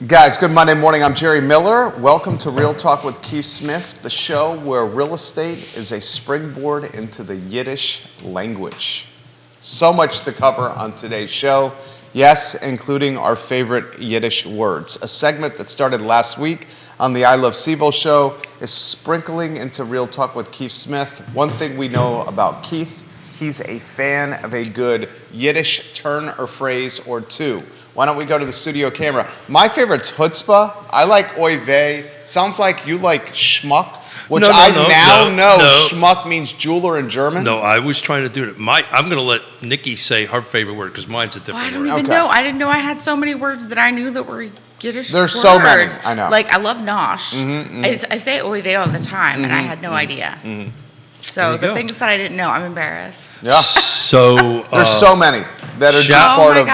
Guys, good Monday morning. I'm Jerry Miller. Welcome to Real Talk with Keith Smith, the show where real estate is a springboard into the Yiddish language. So much to cover on today's show. Yes, including our favorite Yiddish words. A segment that started last week on the I Love CVille show is sprinkling into Real Talk with Keith Smith. One thing we know about Keith, he's a fan of a good Yiddish turn or phrase or two. Why don't we go to the studio camera? My favorite's chutzpah. I like oy vey. Sounds like you like schmuck, which know schmuck means jeweler in German. No, I was trying to do it. I'm going to let Nikki say her favorite word because mine's a different word. I don't even know. I didn't know I had so many words that I knew that were Yiddish There's words. So many. I know. Like, I love nosh. I say oy vey all the time, and I had no idea. So the things that I didn't know, I'm embarrassed. Yeah. So there's so many that are just part of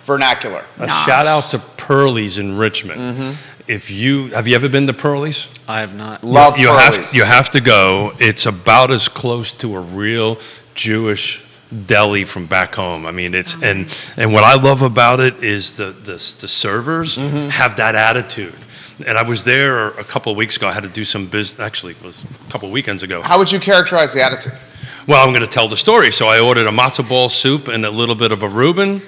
vernacular. A shout out to Pearlie's in Richmond. Have you ever been to Pearlie's? I have not. Love Pearlie's. You have to go. It's about as close to a real Jewish deli from back home. I mean, it's and what I love about it is the servers have that attitude. And I was there a couple of weeks ago. I had to do some business. Actually, it was a couple of weekends ago. How would you characterize the attitude? Well, I'm going to tell the story. So I ordered a matzo ball soup and a little bit of a Reuben.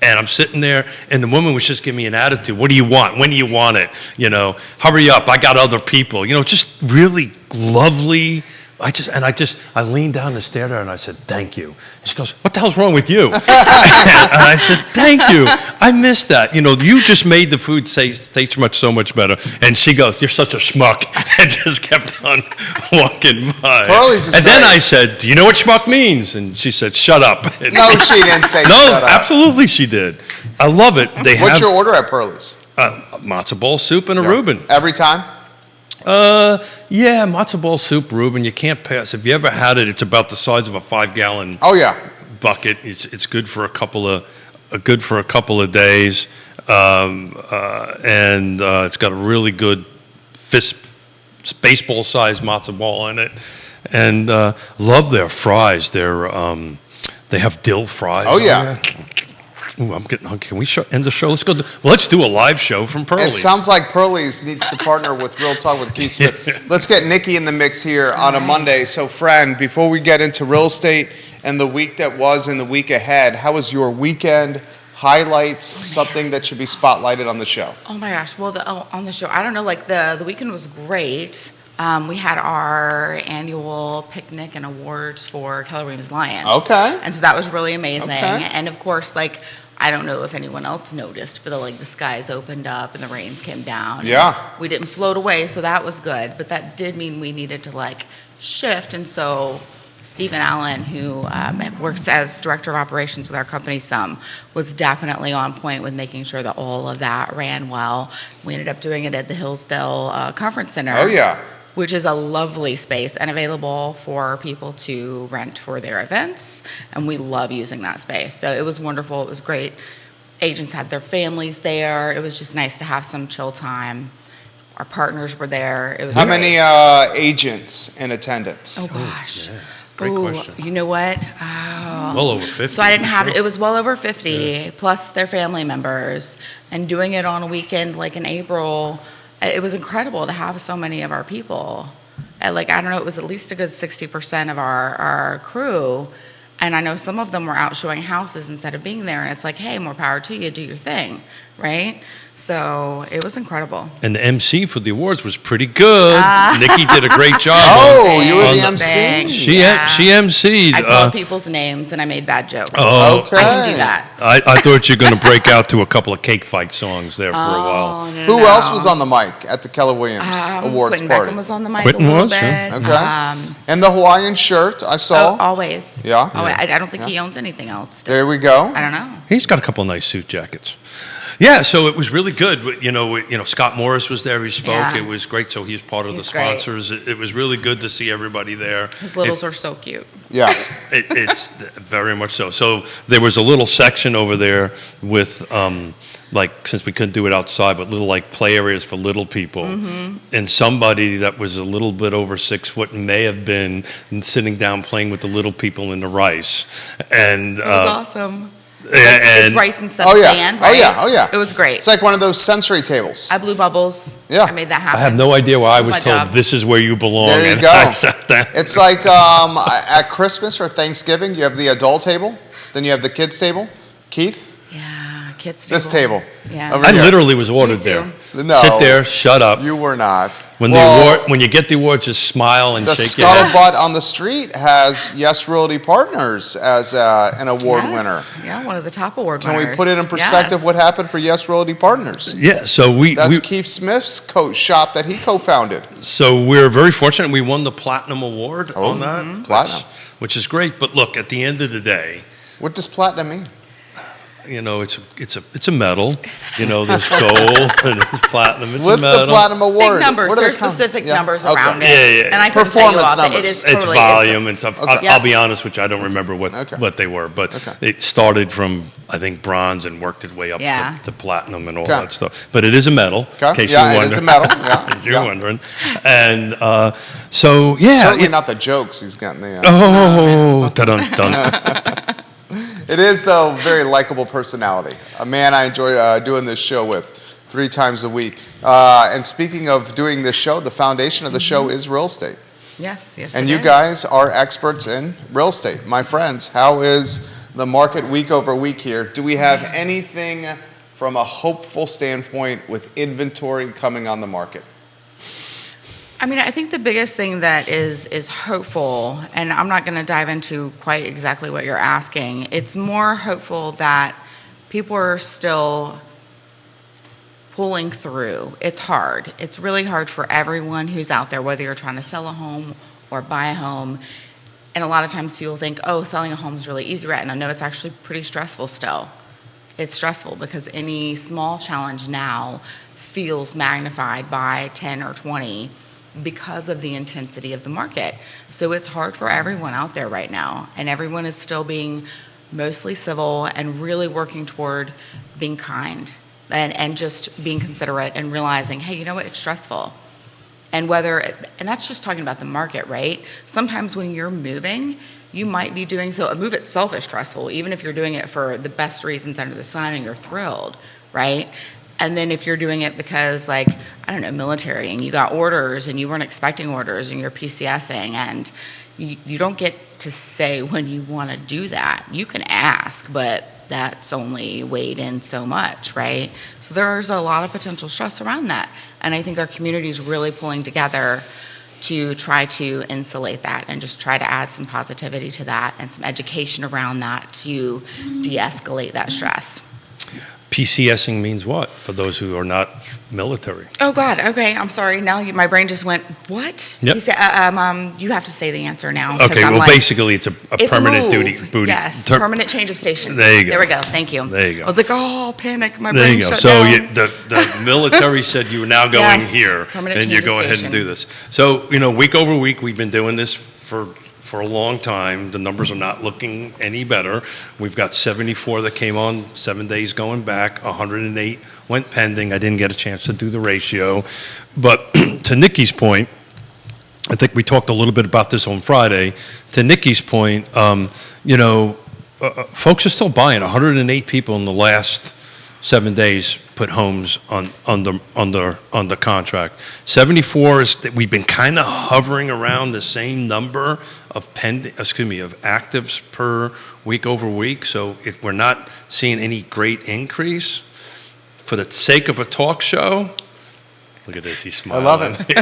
And I'm sitting there, and the woman was just giving me an attitude. What do you want? When do you want it? You know, hurry up. I got other people. You know, just really lovely. I leaned down and stared at her, and I said, thank you. And she goes, what the hell's wrong with you? And I said, thank you. I missed that. You know, you just made the food taste so much better. And she goes, you're such a schmuck. And just kept on walking by. And then I said, do you know what schmuck means? And she said, shut up. No, she didn't say shut up. No, absolutely she did. I love it. What's your order at Pearlie's? Matzo ball soup and a Reuben. Every time? Yeah, matzo ball soup, Reuben. You can't pass. If you ever had it, it's about the size of a 5-gallon. Bucket. It's good for a couple of days, and it's got a really good baseball-sized matzo ball in it, and love their fries. They have dill fries. Oh yeah. Ooh, I'm getting hungry. Can we end the show? Let's do a live show from Pearlie's. It sounds like Pearlie's needs to partner with Real Talk with Keith Smith. Let's get Nikki in the mix here on a Monday. So, friend, before we get into real estate and the week that was and the week ahead, how was your weekend? Highlights, something that should be spotlighted on the show. Oh my gosh. Well, on the show, I don't know. Like the weekend was great. We had our annual picnic and awards for Keller Lions. Okay. And so that was really amazing. Okay. And of course, I don't know if anyone else noticed, but the skies opened up and the rains came down. Yeah. We didn't float away, so that was good. But that did mean we needed to shift. And so Stephen Allen, who works as director of operations with our company, was definitely on point with making sure that all of that ran well. We ended up doing it at the Hillsdale Conference Center. Oh yeah. Which is a lovely space and available for people to rent for their events. And we love using that space. So it was wonderful. It was great. Agents had their families there. It was just nice to have some chill time. Our partners were there. It was How many agents in attendance? Oh, gosh. Yeah. Great question. You know what? Oh. Well over 50. So I didn't have it. It was well over 50, plus their family members. And doing it on a weekend in April, it was incredible to have so many of our people. I don't know, it was at least a good 60% of our crew. And I know some of them were out showing houses instead of being there. And it's hey, more power to you, do your thing, right? So it was incredible. And the MC for the awards was pretty good. Nikki did a great job. You were the MC? She MC'd. I called people's names and I made bad jokes. Oh, okay. I can do that. I thought you were going to break out to a couple of cake fight songs there for a while. No, Who else was on the mic at the Keller Williams awards Quentin party? Beckham was on the mic Quentin a little was, bit. yeah. Okay. And the Hawaiian shirt I saw. Always. Yeah. Oh, I don't think he owns anything else. There we go. I don't know. He's got a couple of nice suit jackets. Yeah, so it was really good. You know, Scott Morris was there. He spoke. Yeah. It was great. So he's part of the He's great. sponsors. It was really good to see everybody there. His littles are so cute. Yeah. It's very much so. So there was a little section over there with, since we couldn't do it outside, but little play areas for little people. And somebody that was a little bit over 6 foot may have been sitting down playing with the little people in the rice. And It was awesome. It's rice instead of sand, right? Oh yeah. It was great. It's like one of those sensory tables. I blew bubbles. Yeah. I made that happen. I have no idea why I was my told job. this is where you belong. There you and go. I sat there. It's like at Christmas or Thanksgiving, you have the adult table, then you have the kids table. Keith? Yeah, kids table. This table. Yeah. Over I here. literally was ordered too. there. No. Sit there, shut up. You were not. When you get the award, just smile and the shake your head. Scuttlebutt on the Street has Yes Realty Partners as an award Yes. winner. Yeah, one of the top award Can winners. we put it in perspective Yes. what happened for Yes Realty Partners? Yeah, so That's Keith Smith's shop that he co-founded. So we're very fortunate. We won the Platinum Award on that, Platinum. which is great. But look, at the end of the day, What does platinum mean? it's a medal. There's gold and there's platinum. It's What's a medal. the platinum award? Big numbers. What are There's the specific yeah. numbers Okay. around it. Yeah, yeah. And I couldn't tell you Performance all, but it numbers. is It's totally volume and stuff. Okay. I'll be honest with you, I don't remember Okay. what they were, but Okay. it started from, I think, bronze and worked its way up Yeah. to platinum and all Okay. that stuff. But it is a medal, in Okay. case Yeah, you're it is a wondering. medal. Yeah. If you're Yeah. wondering. And so, yeah. Certainly not the jokes he's gotten the. Oh, dun-dun-dun. It is, though, very likable personality. A man I enjoy doing this show with 3 times a week. And speaking of doing this show, the foundation of the show is real estate. Yes, yes. And it you is. guys are experts in real estate. My friends, how is the market week over week here? Do we have anything from a hopeful standpoint with inventory coming on the market? I mean, I think the biggest thing that is hopeful, and I'm not going to dive into quite exactly what you're asking. It's more hopeful that people are still pulling through. It's hard. It's really hard for everyone who's out there, whether you're trying to sell a home or buy a home. And a lot of times people think, oh, selling a home is really easy, right? And I know it's actually pretty stressful still. It's stressful because any small challenge now feels magnified by 10 or 20 because of the intensity of the market. So it's hard for everyone out there right now, and everyone is still being mostly civil and really working toward being kind and just being considerate and realizing, hey, you know what, it's stressful. And that's just talking about the market, right? Sometimes when you're moving, you might be doing so. A move itself is stressful, even if you're doing it for the best reasons under the sun and you're thrilled, right? And then if you're doing it because, like, I don't know, military, and you got orders and you weren't expecting orders and you're PCSing, and you don't get to say when you want to do that. You can ask, but that's only weighed in so much, right? So there's a lot of potential stress around that. And I think our community is really pulling together to try to insulate that and just try to add some positivity to that and some education around that to de-escalate that stress. PCSing means what for those who are not military? Oh God. Okay. I'm sorry. Now my brain just went, what? Yep. He said, you have to say the answer now. 'cause Okay, I'm well, like, basically, it's a it's permanent move. duty. Yes. Permanent change of station. There you go. There we go. Thank you. There you go. I was like, oh, panic. My There brain you go. shut So down. the military said you were now going Yes, here, permanent and you change of go ahead station. and do this. So week over week, we've been doing this for a long time. The numbers are not looking any better. We've got 74 that came on 7 days going back. 108 went pending. I didn't get a chance to do the ratio, but to Nikki's point, I think we talked a little bit about this on Friday. To Nikki's point, folks are still buying. 108 people in the last 7 days put homes under contract. 74 is that we've been kind of hovering around the same number of actives per week over week. So we're not seeing any great increase. For the sake of a talk show, look at this, he's smiling. I love it. He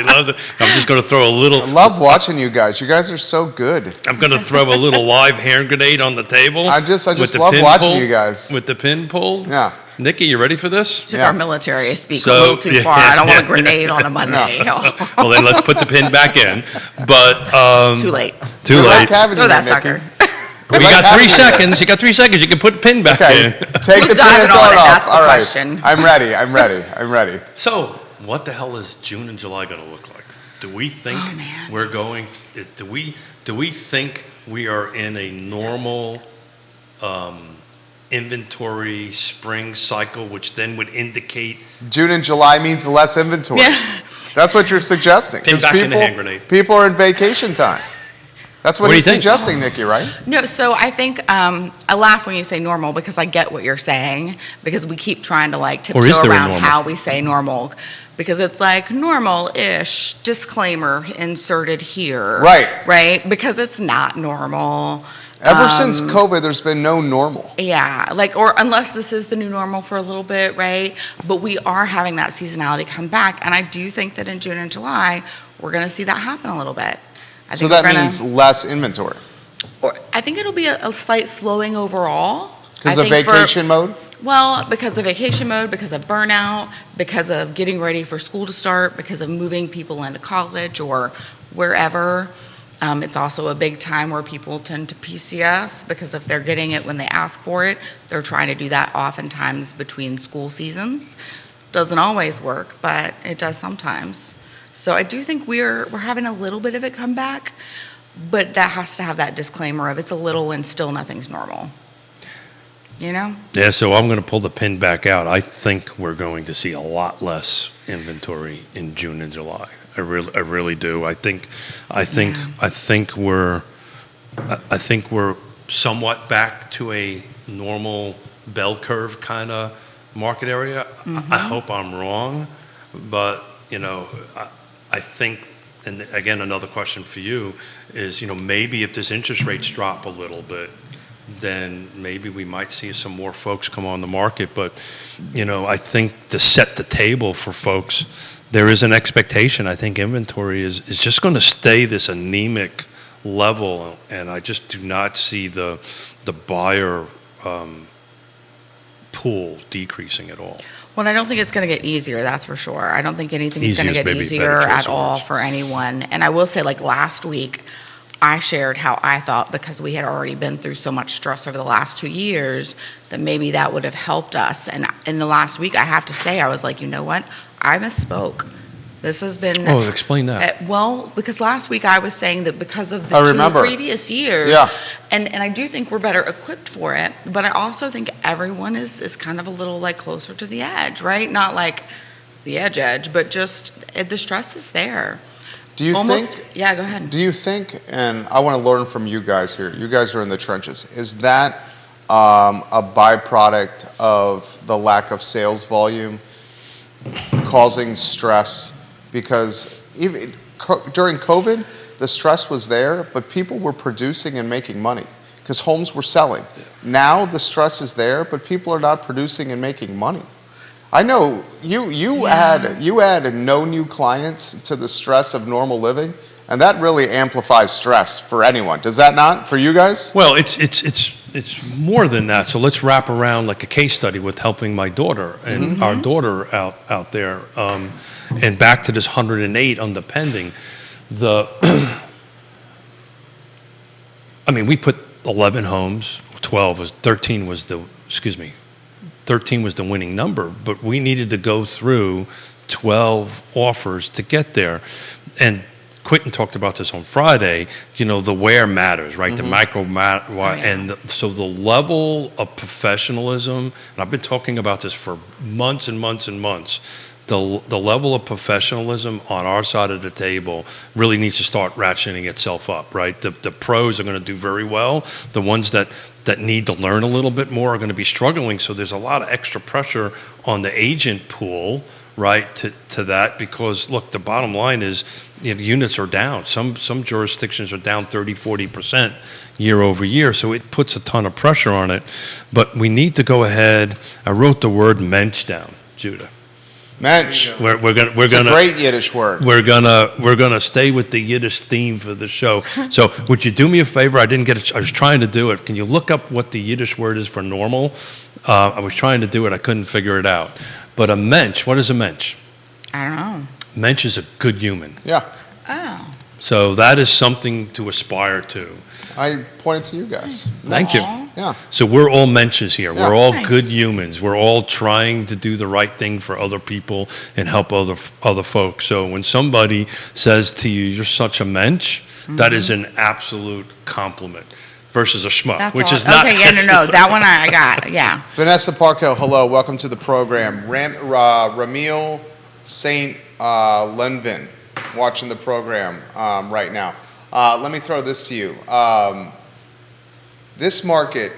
loves it. I'm just going to throw a little. I love watching you guys. You guys are so good. I'm going to throw a little live hand grenade on the table. I just with the love pin watching pulled- you guys. With the pin pulled. Yeah. Nikki, you ready for this? Took Yeah. our military I speak So- a little too far. I don't want a grenade on a Monday. Well, then let's put the pin back in. But Too late. Too We late. like having Throw you that here, Nikki. sucker. We like got having 3 you here. seconds. You got 3 seconds. You can put the pin back Okay, in. take Who's the pin diving and on throw it? it off. That's the All right, question. I'm ready. So, what the hell is June and July going to look like? Do we think Oh, man. we're going? Do we think we are in a normal inventory spring cycle, which then would indicate June and July means less inventory. Yeah. That's what you're suggesting. Pin 'cause back in the hand grenade. people are in vacation time. That's what do you he's think? suggesting, Nikki, right? No, so I think I laugh when you say normal because I get what you're saying because we keep trying to like Or is tiptoe there a around normal? how we say normal because it's like normal-ish disclaimer inserted here. Right? Because it's not normal. Ever since COVID, there's been no normal. Yeah, like, or unless this is the new normal for a little bit, right? But we are having that seasonality come back. And I do think that in June and July, we're going to see that happen a little bit. I So think that we're gonna- means less inventory. Or I think it'll be a slight slowing overall. Because I of think vacation mode? Well, because of vacation mode, because of burnout, because of getting ready for school to start, because of moving people into college or wherever. It's also a big time where people tend to PCS because if they're getting it when they ask for it, they're trying to do that oftentimes between school seasons. Doesn't always work, but it does sometimes. So I do think we're having a little bit of it come back, but that has to have that disclaimer of it's a little and still nothing's normal. You know? Yeah, so I'm going to pull the pin back out. I think we're going to see a lot less inventory in June and July. I really do. I think we're somewhat back to a normal bell curve kind of market area. I hope I'm wrong, but I think, and again, another question for you is, maybe if this interest rates drop a little bit, then maybe we might see some more folks come on the market. But, I think to set the table for folks, there is an expectation. I think inventory is just going to stay this anemic level, and I just do not see the buyer pool decreasing at all. Well, I don't think it's going to get easier, that's for sure. I don't think anything's going to Easier is get maybe a easier better choice at of all words. for anyone. And I will say, like last week, I shared how I thought because we had already been through so much stress over the last 2 years that maybe that would have helped us. And in the last week, I have to say, I was like, you know what? I misspoke. This has been... Oh, explain that. Well, because last week I was saying that because of the I 2 remember. previous years, Yeah. and I do think we're better equipped for it, but I also think everyone is kind of a little like closer to the edge, right? Not like the edge, but just the stress is there. Do you think... Yeah, go ahead. Do you think, and I want to learn from you guys here, you guys are in the trenches, is that a byproduct of the lack of sales volume causing stress? Because even during COVID, the stress was there, but people were producing and making money because homes were selling. Now the stress is there, but people are not producing and making money. I know you add no new clients to the stress of normal living, and that really amplifies stress for anyone. Does that not for you guys? Well, it's more than that. So let's wrap around like a case study with helping my daughter and our daughter out there. And back to this 108 on the pending. We put 11 homes. 13 was the winning number, but we needed to go through 12 offers to get there. And Quentin talked about this on Friday, the where matters, right? The micro matter. So the level of professionalism, and I've been talking about this for months and months and months, the level of professionalism on our side of the table really needs to start ratcheting itself up, right? The pros are going to do very well. The ones that need to learn a little bit more are going to be struggling. So there's a lot of extra pressure on the agent pool, right, to that, because look, the bottom line is units are down. Some jurisdictions are down 30-40% year over year, so it puts a ton of pressure on it. But we need to go ahead. I wrote the word mensch down, Judah. Mensch. We're gonna It's a great Yiddish word. We're gonna stay with the Yiddish theme for the show. So would you do me a favor? I was trying to do it. Can you look up what the Yiddish word is for normal? I was trying to do it. I couldn't figure it out. But a mensch, what is a mensch? I don't know. Mensch is a good human. Yeah. Oh. So that is something to aspire to. I pointed to you guys. Thank you. Aw. Yeah. So we're all mensches here. Yeah. We're all Nice. good humans. We're all trying to do the right thing for other people and help other folks. So when somebody says to you, "You're such a mensch," that is an absolute compliment versus a schmuck, That's which all. is not. Okay, yeah, no, that one I got, yeah. Vanessa Parco, hello, welcome to the program. Ramil St. Lenvin, watching the program right now. Let me throw this to you. This market,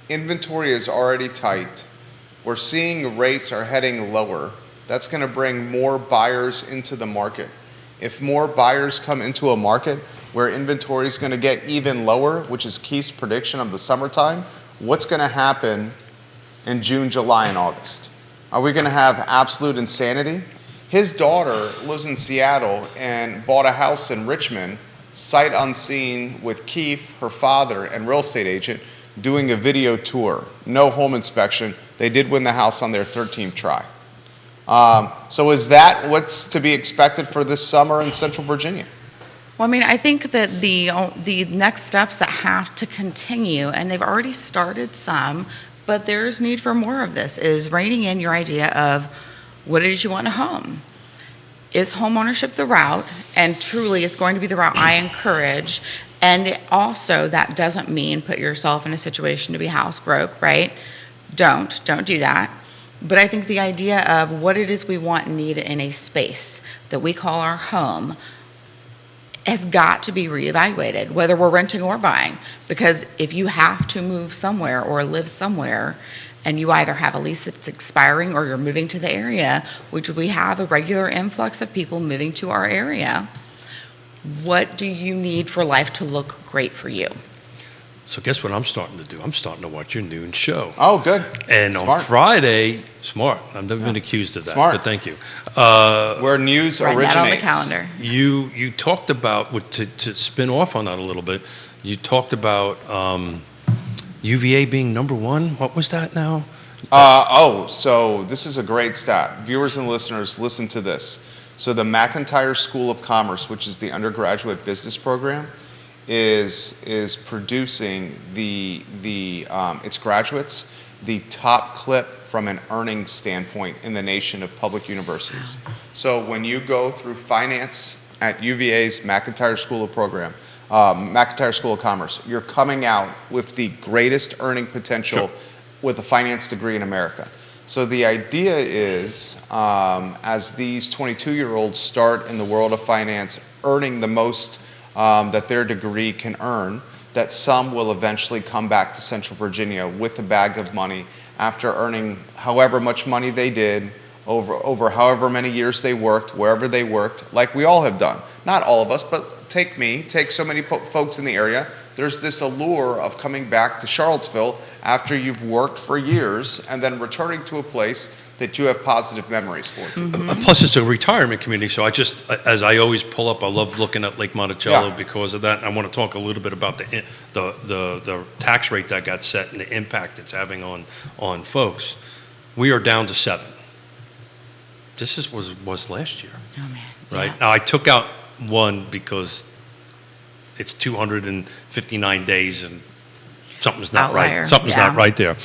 inventory is already tight. We're seeing rates are heading lower. That's going to bring more buyers into the market. If more buyers come into a market where inventory is going to get even lower, which is Keith's prediction of the summertime, what's going to happen in June, July, and August? Are we going to have absolute insanity? His daughter lives in Seattle and bought a house in Richmond, sight unseen, with Keith, her father, and real estate agent doing a video tour. No home inspection. They did win the house on their 13th try. So is that what's to be expected for this summer in Central Virginia? Well, I mean, I think that the next steps that have to continue, and they've already started some, but there's need for more of this, is reining in your idea of what it is you want in a home. Is home ownership the route? And truly, it's going to be the route I encourage. And also, that doesn't mean put yourself in a situation to be house broke, right? Don't do that. But I think the idea of what it is we want and need in a space that we call our home has got to be reevaluated, whether we're renting or buying. Because if you have to move somewhere or live somewhere, and you either have a lease that's expiring or you're moving to the area, which we have a regular influx of people moving to our area, what do you need for life to look great for you? So guess what I'm starting to do? I'm starting to watch your noon show. Oh, good. And Smart. on Friday, smart. I've never been accused of that, Smart. but thank you. Where news Write originates. that on the calendar. You talked about, to spin off on that a little bit, you talked about UVA being number one. What was that now? So this is a great stat. Viewers and listeners, listen to this. So the McIntyre School of Commerce, which is the undergraduate business program, is producing its graduates the top clip from an earnings standpoint in the nation of public universities. So when you go through finance at UVA's McIntyre School of McIntyre School of Commerce, you're coming out with the greatest earning potential with a finance degree in America. So the idea is, as these 22-year-olds start in the world of finance, earning the most that their degree can earn, that some will eventually come back to Central Virginia with a bag of money after earning however much money they did over however many years they worked, wherever they worked, like we all have done. Not all of us, but take so many folks in the area. There's this allure of coming back to Charlottesville after you've worked for years and then returning to a place that you have positive memories for. Mm-hmm. Plus, it's a retirement community, so as I always pull up, I love looking at Lake Monticello because of that. And I want to talk a little bit about the tax rate that got set and the impact it's having on folks. We are down to 7. This was last year, Oh, man. right? Yeah. Now, I took out 1 because it's 259 days and something's not Outlier. right. Something's Yeah. not right there.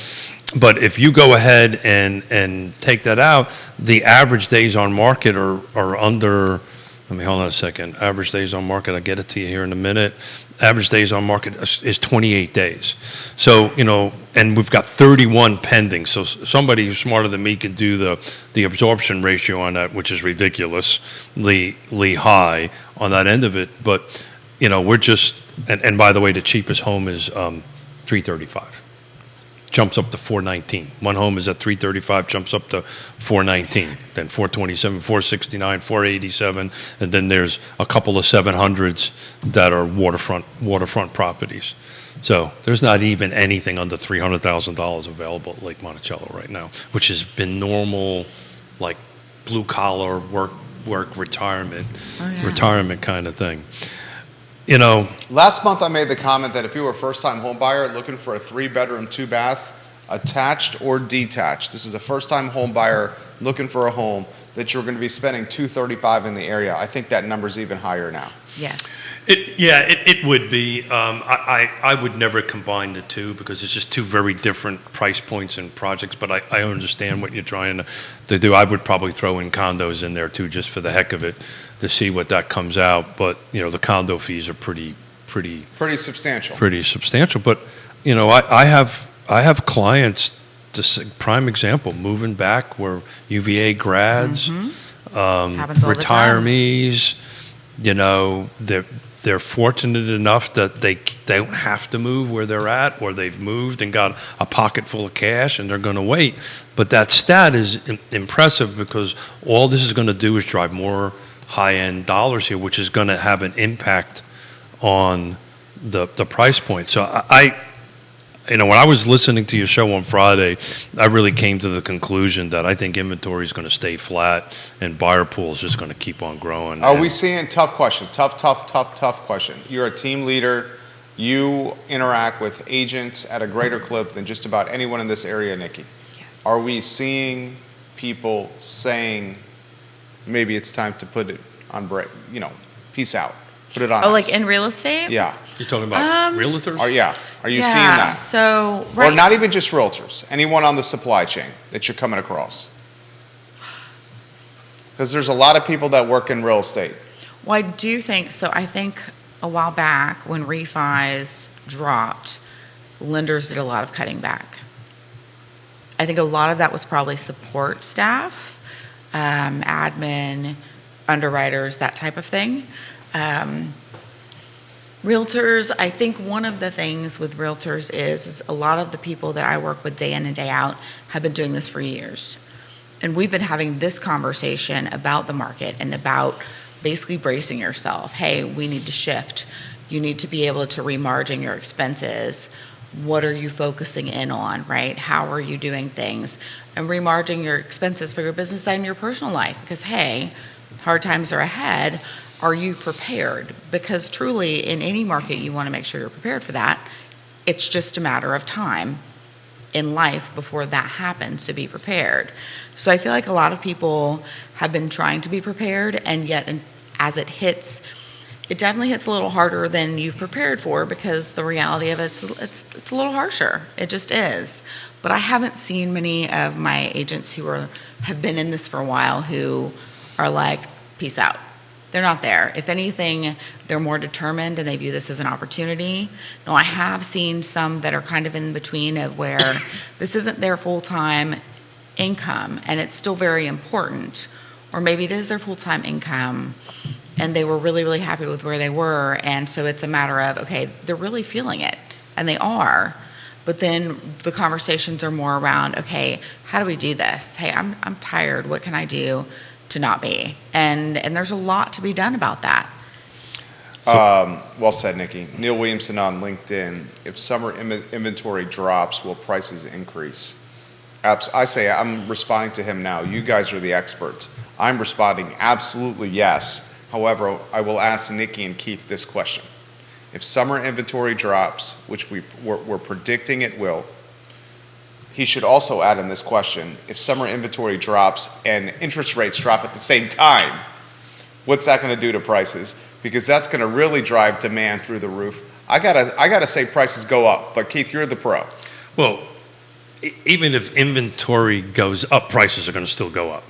But if you go ahead and take that out, the average days on market are under, let me hold on a second. Average days on market, I'll get it to you here in a minute. Average days on market is 28 days. So, and we've got 31 pending. So somebody who's smarter than me can do the absorption ratio on that, which is ridiculously high on that end of it. But, we're just, and by the way, the cheapest home is $335. Jumps up to $419. One home is at $335, jumps up to $419, then $427, $469, $487, and then there's a couple of 700s that are waterfront properties. So there's not even anything under $300,000 available at Lake Monticello right now, which has been normal, like blue collar work retirement kind of thing. Last month I made the comment that if you were a first-time home buyer looking for a 3-bedroom, 2-bath, attached or detached, this is the first-time home buyer looking for a home, that you're going to be spending $235 in the area. I think that number's even higher now. Yes. It would be. I would never combine the two because it's just two very different price points and projects, but I understand what you're trying to do. I would probably throw in condos in there too, just for the heck of it, to see what that comes out. But, the condo fees are pretty substantial. Pretty substantial. But, I have clients, this prime example, moving back where UVA grads, Happens all the time. retirees, they're fortunate enough that they don't have to move where they're at, or they've moved and got a pocket full of cash and they're going to wait. But that stat is impressive because all this is going to do is drive more high-end dollars here, which is going to have an impact on the price point. So when I was listening to your show on Friday, I really came to the conclusion that I think inventory is going to stay flat and buyer pool is just going to keep on growing. Are we seeing, tough question, tough question. You're a team leader. You interact with agents at a greater clip than just about anyone in this area, Nikki. Yes. Are we seeing people saying, maybe it's time to put it on break, peace out, put it on Oh, ice? like in real estate? Yeah. You're talking about realtors? Are you seeing that? So, Or not even just realtors, anyone on the supply chain that you're coming across? Because there's a lot of people that work in real estate. Well, I do think so. I think a while back when refis dropped, lenders did a lot of cutting back. I think a lot of that was probably support staff, admin, underwriters, that type of thing. Realtors, I think one of the things with realtors is a lot of the people that I work with day in and day out have been doing this for years. And we've been having this conversation about the market and about basically bracing yourself. Hey, we need to shift. You need to be able to remargin your expenses. What are you focusing in on, right? How are you doing things? And remargining your expenses for your business and your personal life. Because, hey, hard times are ahead. Are you prepared? Because truly, in any market, you want to make sure you're prepared for that. It's just a matter of time in life before that happens to be prepared. So I feel like a lot of people have been trying to be prepared, and yet as it hits, it definitely hits a little harder than you've prepared for, because the reality of it's a little harsher. It just is. But I haven't seen many of my agents who have been in this for a while who are like, peace out. They're not there. If anything, they're more determined and they view this as an opportunity. Now, I have seen some that are kind of in between of where this isn't their full-time income and it's still very important, or maybe it is their full-time income and they were really, really happy with where they were, and so it's a matter of, okay, they're really feeling it, and they are, but then the conversations are more around, okay, how do we do this? Hey, I'm tired. What can I do to not be? And there's a lot to be done about that. Well said, Nikki. Neil Williamson on LinkedIn. If summer inventory drops, will prices increase? I say I'm responding to him now. You guys are the experts. I'm responding absolutely yes. However, I will ask Nikki and Keith this question. If summer inventory drops, which we're predicting it will, he should also add in this question, if summer inventory drops and interest rates drop at the same time, what's that going to do to prices? Because that's going to really drive demand through the roof. I gotta say prices go up, but Keith, you're the pro. Well, even if inventory goes up, prices are going to still go up,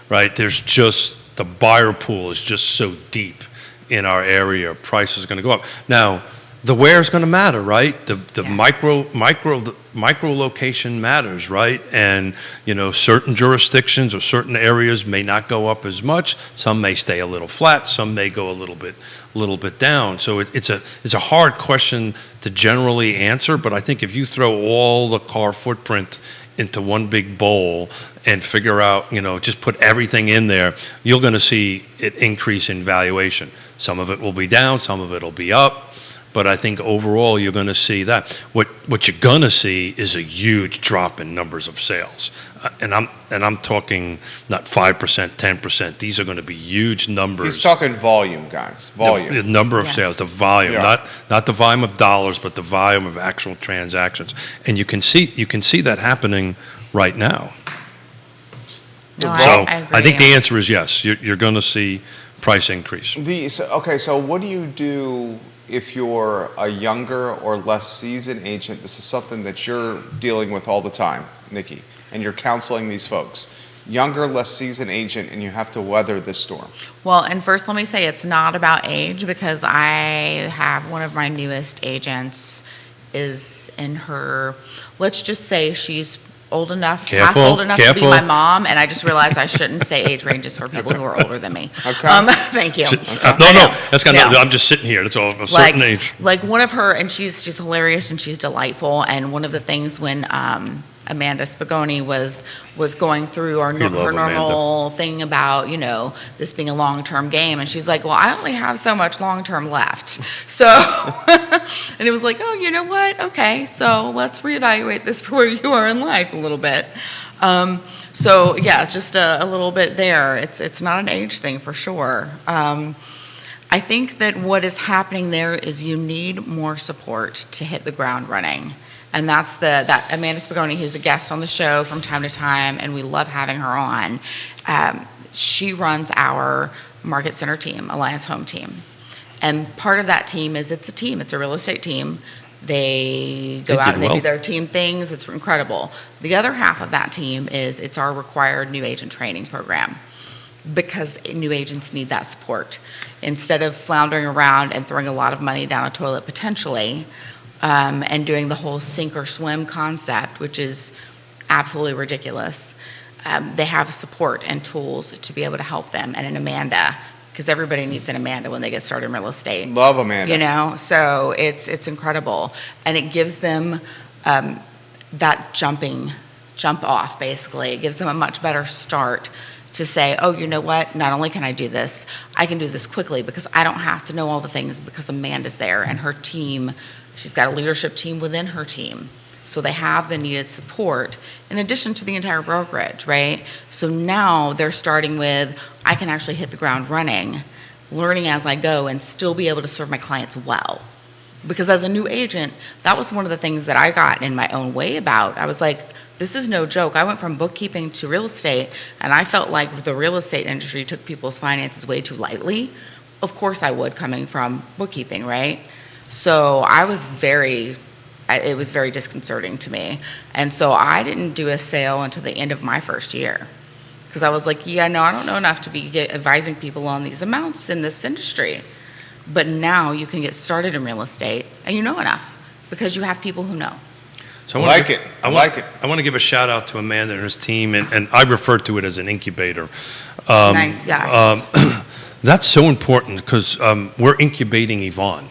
right? There's just, the buyer pool is just so deep in our area, prices are going to go up. Now, the where is going to matter, right? The Yes. micro location matters, right? And certain jurisdictions or certain areas may not go up as much. Some may stay a little flat. Some may go a little bit down. So it's a hard question to generally answer. But I think if you throw all the car footprint into one big bowl and figure out, just put everything in there, you're going to see it increase in valuation. Some of it will be down. Some of it will be up. But I think overall you're going to see that. What you're going to see is a huge drop in numbers of sales, and I'm talking not 5%, 10%. These are going to be huge numbers. He's talking volume, guys. Volume. The number of Yes. sales, the volume, Yeah. not the volume of dollars, but the volume of actual transactions, and you can see that happening right now. No, So I agree. I think the answer is yes. You're going to see price increase. So what do you do if you're a younger or less seasoned agent? This is something that you're dealing with all the time, Nikki, and you're counseling these folks. Younger, less seasoned agent, and you have to weather this storm. Well, and first let me say it's not about age, because I have one of my newest agents is in her, let's just say she's old enough, Careful, past old enough to be careful. my mom, and I just realized I shouldn't say age ranges for people who are older than me. Okay. Thank you. No, I no, know. that's got Yeah. nothing. I'm just sitting here. That's all. A like, certain age. like one of her, and she's hilarious and she's delightful. And one of the things when Amanda Spagoni was going through We love her Amanda. normal thing about, you know, this being a long-term game, and she's like, well, I only have so much long-term left. So, and it was like, oh, you know what? Okay, so let's reevaluate this for where you are in life a little bit. So yeah, just a little bit there. It's not an age thing for sure. I think that what is happening there is you need more support to hit the ground running. And that's that Amanda Spagoni, who's a guest on the show from time to time, and we love having her on. She runs our Market Center team, Alliance Home team. And part of that team is it's a team. It's a real estate team. They go They out did and they well. do their team things. It's incredible. The other half of that team is it's our required new agent training program, because new agents need that support. Instead of floundering around and throwing a lot of money down a toilet potentially, and doing the whole sink or swim concept, which is absolutely ridiculous, they have support and tools to be able to help them, and an Amanda, because everybody needs an Amanda when they get started in real estate. Love Amanda. You know, so it's incredible, and it gives them that jump off. Basically, it gives them a much better start to say, oh, you know what? Not only can I do this, I can do this quickly because I don't have to know all the things because Amanda's there and her team. She's got a leadership team within her team. So they have the needed support in addition to the entire brokerage, right? So now they're starting with, I can actually hit the ground running, learning as I go, and still be able to serve my clients well. Because as a new agent, that was one of the things that I got in my own way about. I was like, this is no joke. I went from bookkeeping to real estate, and I felt like the real estate industry took people's finances way too lightly. Of course I would, coming from bookkeeping, right? So it was very disconcerting to me. And so I didn't do a sale until the end of my first year. Because I was like, yeah, no, I don't know enough to be advising people on these amounts in this industry. But now you can get started in real estate, and you know enough because you have people who know. So I like it. I like it. I want to give a shout out to Amanda and her team, and I refer to it as an incubator. Nice, yes. That's so important because we're incubating Yvonne.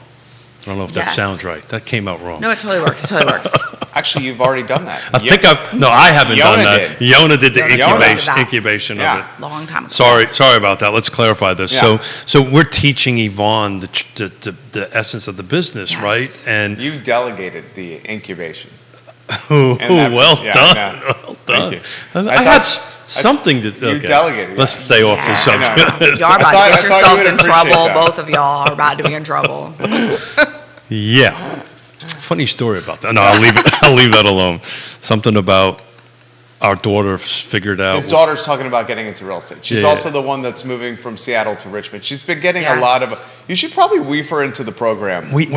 I don't know if that Yes. sounds right. That came out wrong. No, it totally works. It totally works. Actually, you've already done that. I think I haven't done Yonna that. did. Yonna did the Yonna did that. incubation Yeah. of it. Long time ago. Sorry about that. Let's clarify this. Yeah. So we're teaching Yvonne the essence of the business, Yes. right? And You delegated the incubation. well yeah, done. no. Well done. Thank you. I had something to. Okay. delegated, Let's yeah. stay off the Yeah. subject. Y'all are about I to get thought you yourselves would in appreciate trouble. that. Both of y'all are about to be in trouble. Yeah. Funny story about that. No, I'll leave that alone. Something about our daughter figured out. His daughter's talking about getting into real estate. She's Yeah. also the one that's moving from Seattle to Richmond. She's been getting a Yes. lot of. You should probably weave her into the program. When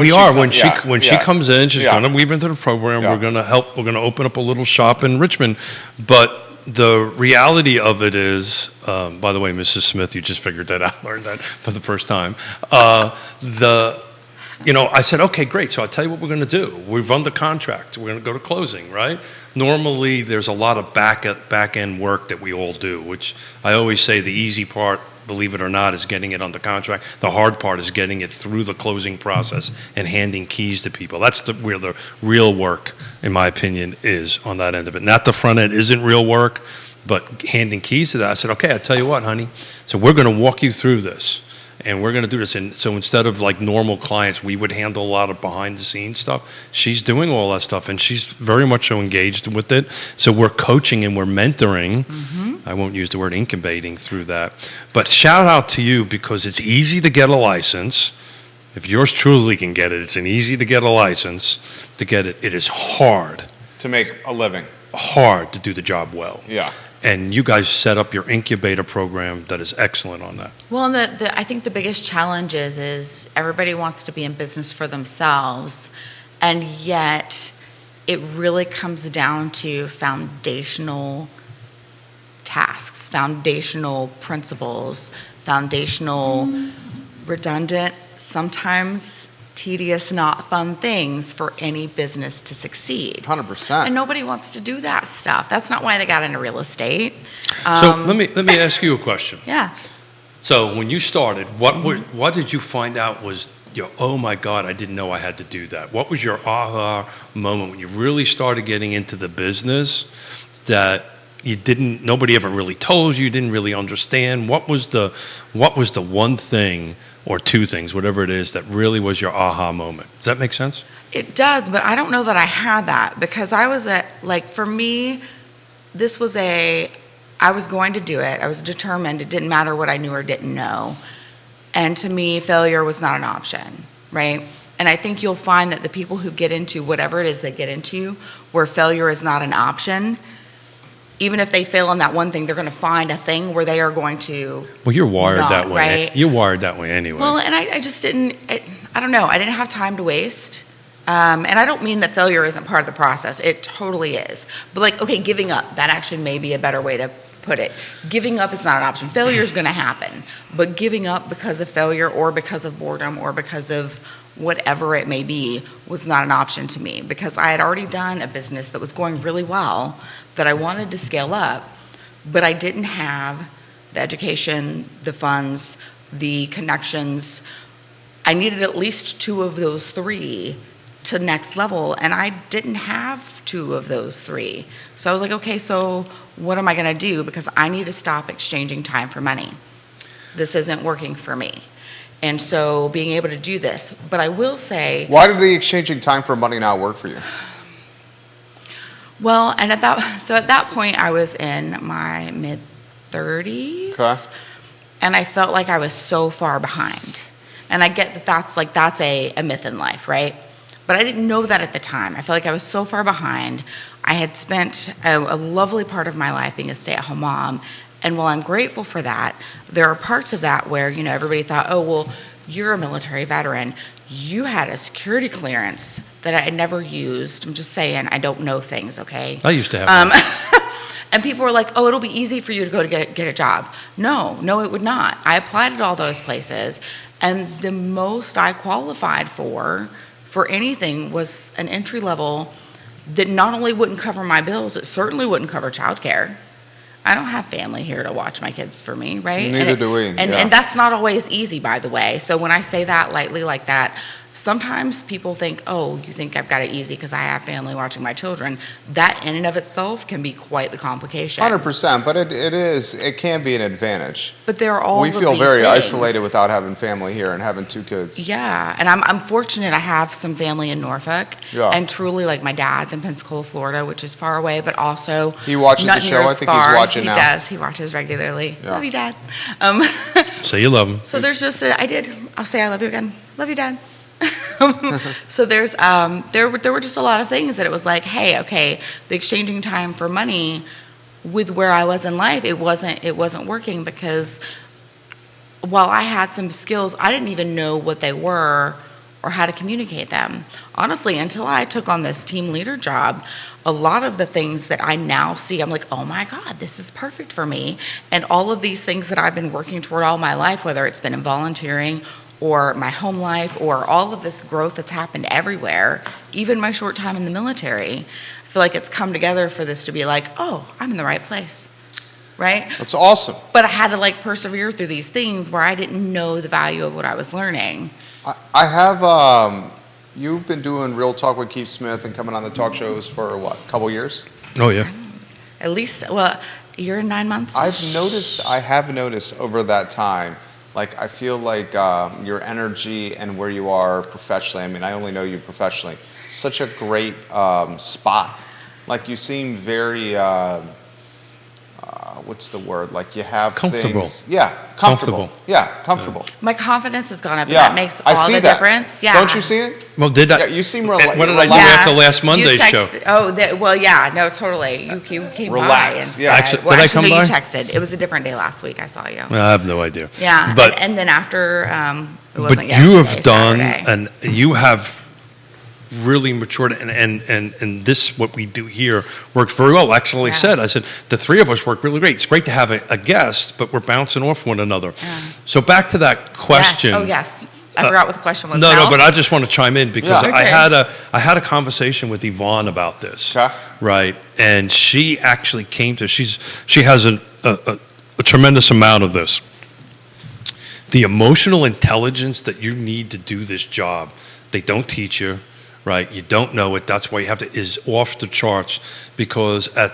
she comes in, she's going to weave into the program. Yeah. We're going to help. We're going to open up a little shop in Richmond. But the reality of it is, by the way, Mrs. Smith, you just figured that out. Learned that for the first time. I said, okay, great. So I'll tell you what we're going to do. We've run the contract. We're going to go to closing, right? Normally, there's a lot of back end work that we all do, which I always say the easy part, believe it or not, is getting it under contract. The hard part is getting it through the closing process and handing keys to people. That's where the real work, in my opinion, is on that end of it. Not the front end isn't real work, but handing keys to that. I said, okay, I'll tell you what, honey. So we're going to walk you through this. And we're going to do this. And so instead of like normal clients, we would handle a lot of behind the scenes stuff. She's doing all that stuff, and she's very much so engaged with it. So we're coaching and we're mentoring. Mm-hmm. I won't use the word incubating through that. But shout out to you because it's easy to get a license. If yours truly can get it, it's an easy to get a license to get it. It is hard. to make a living. Hard to do the job well. Yeah. And you guys set up your incubator program that is excellent on that. Well, and I think the biggest challenge is everybody wants to be in business for themselves, and yet it really comes down to foundational tasks, foundational principles, foundational, redundant, sometimes tedious, not fun things for any business to succeed. 100%. And nobody wants to do that stuff. That's not why they got into real estate. So let me ask you a question. Yeah. So when you started, what did you find out was oh my God, I didn't know I had to do that? What was your aha moment when you really started getting into the business that nobody ever really told you, didn't really understand? What was the one thing or two things, whatever it is, that really was your aha moment? Does that make sense? It does, but I don't know that I had that, because I was for me, I was going to do it. I was determined. It didn't matter what I knew or didn't know. And to me, failure was not an option, right? And I think you'll find that the people who get into whatever it is they get into, where failure is not an option, even if they fail on that one thing, they're going to find a thing where they are going to. Well, you're wired that way. Right? You're wired that way anyway. Well, and I just didn't. I don't know. I didn't have time to waste. And I don't mean that failure isn't part of the process. It totally is. But okay, giving up, that actually may be a better way to put it. Giving up is not an option. Failure is going to happen. But giving up because of failure or because of boredom or because of whatever it may be was not an option to me, because I had already done a business that was going really well that I wanted to scale up, but I didn't have the education, the funds, the connections. I needed at least 2 of those 3 to next level, and I didn't have 2 of those 3. So I was like, okay, so what am I going to do? Because I need to stop exchanging time for money. This isn't working for me. And so being able to do this, but I will say... Why did the exchanging time for money not work for you? Well, and at that point, I was in my mid-30s. Okay. And I felt like I was so far behind. And I get that that's a myth in life, right? But I didn't know that at the time. I felt like I was so far behind. I had spent a lovely part of my life being a stay-at-home mom. And while I'm grateful for that, there are parts of that where, everybody thought, oh, well, you're a military veteran. You had a security clearance that I had never used. I'm just saying, I don't know things, okay? I used to have that. And people were like, oh, it'll be easy for you to go to get a job. No, it would not. I applied at all those places. And the most I qualified for anything was an entry level that not only wouldn't cover my bills, it certainly wouldn't cover childcare. I don't have family here to watch my kids for me, right? Neither do we. And that's not always easy, by the way. So when I say that lightly like that, sometimes people think, oh, you think I've got it easy because I have family watching my children. That in and of itself can be quite the complication. 100%, but it can be an advantage. But there are all We of feel these very things. isolated without having family here and having 2 kids. Yeah, and I'm fortunate I have some family in Norfolk. Yeah. And truly, my dad's in Pensacola, Florida, which is far away, but also He watches not the near show? as I think he's far. watching he now. He does. He watches regularly. Yeah. Love you, Dad. So you love him. So there's just I'll say I love you again. Love you, Dad. So there's there were just a lot of things that it was like, hey, okay, the exchanging time for money with where I was in life, it wasn't working, because while I had some skills, I didn't even know what they were or how to communicate them. Honestly, until I took on this team leader job, a lot of the things that I now see, I'm like, oh my God, this is perfect for me. And all of these things that I've been working toward all my life, whether it's been in volunteering or my home life or all of this growth that's happened everywhere, even my short time in the military, I feel like it's come together for this to be like, oh, I'm in the right place, right? That's awesome. But I had to persevere through these things where I didn't know the value of what I was learning. I have, you've been doing Real Talk with Keith Smith and coming on the talk shows for what, a couple years? Oh, yeah. At least, well, you're in 9 months? I have noticed over that time, I feel like your energy and where you are professionally, I mean, I only know you professionally, such a great spot. You seem very, what's the word? You have comfortable. Things. Yeah, comfortable. Yeah, comfortable. My confidence has gone up, Yeah, and that makes I all see the that. difference. Yeah. Don't you see it? Well, did I? Yeah, you seem What did I do relaxed. after last Monday's show? Well, yeah, no, totally. You came Relax, by. yeah. Actually, did I come no, by? you texted. It was a different day last week. I saw you. I have no idea. Yeah, But and then after, it wasn't but yesterday, you have done, Saturday. and you have really matured, and this, what we do here, works very well. Actually, Yes. I said, the 3 of us work really great. It's great to have a guest, but we're bouncing off one another. Yeah. So back to that question. Yes. Oh, yes. I forgot what the question was No, now. no, but I just want to chime in because Yeah. I had a conversation with Yvonne about this, Okay. right? And she actually came to she has a tremendous amount of this. The emotional intelligence that you need to do this job, they don't teach you, right? You don't know it. That's why you have to is off the charts because at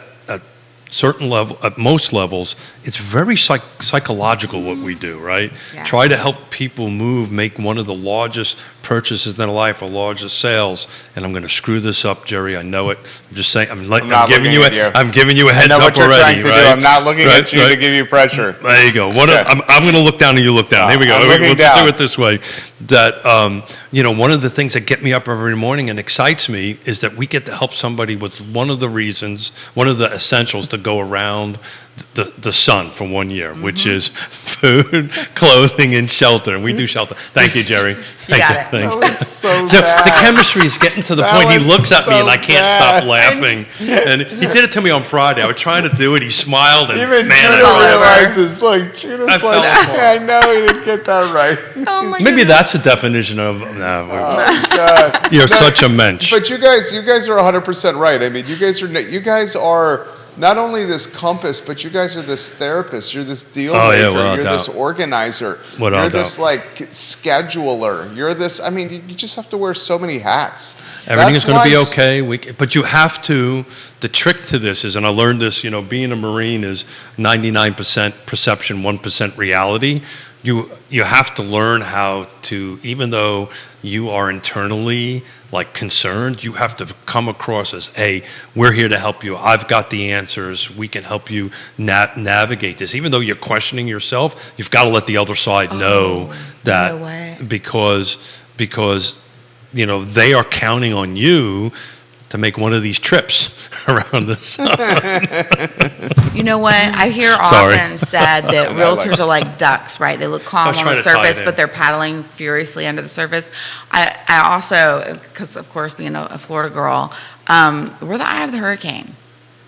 certain level, at most levels, it's very psychological what we do, right? Yes. Try to help people move, make one of the largest purchases in their life, or largest sales. And I'm going to screw this up, Jerry. I know it. I'm just saying. I'm not giving looking you at you. I'm giving you a I heads know up what you're already, trying to right? do. I'm not looking Right, at you right. to give you pressure. There you go. Okay. I'm going to look down and you look down. Here we go. I'm looking We'll down. do it this way. That one of the things that get me up every morning and excites me is that we get to help somebody with one of the reasons, one of the essentials to go around the sun for 1 year, which is food, clothing, and shelter. And we do shelter. Thank you, Jerry. Thank got you. it. Thank That you. was so So bad. the chemistry is getting to the That point he was looks at me so and I can't bad. stop laughing. And he did it to me on Friday. I was trying to do it. He smiled and Even man, Judah all over. realizes, look, Judah's I fell like, apart. I know he didn't get that right. Oh my maybe goodness. that's the definition of. Nah, God. you're No, such a mensch. But you guys are 100% right. I mean, you guys are not only this compass, but you guys are this therapist. You're this deal Oh, yeah, maker. without You're this doubt. organizer. Without You're this doubt. like scheduler. You're this. I mean, you just have to wear so many hats. Everything is That's going to be why okay. But you have to. The trick to this is, and I learned this. Being a Marine is 99% perception, 1% reality. You have to learn how to, even though you are internally like concerned, you have to come across as, hey, we're here to help you. I've got the answers. We can help you navigate this. Even though you're questioning yourself, you've got to let the other side know that you know what? because they are counting on you to make one of these trips around the sun. You know what? I hear Sorry. often said that realtors are like ducks, right? They look calm I was on trying the to tie it surface, in. but they're paddling furiously under the surface. I also, because of course being a Florida girl, we're the eye of the hurricane,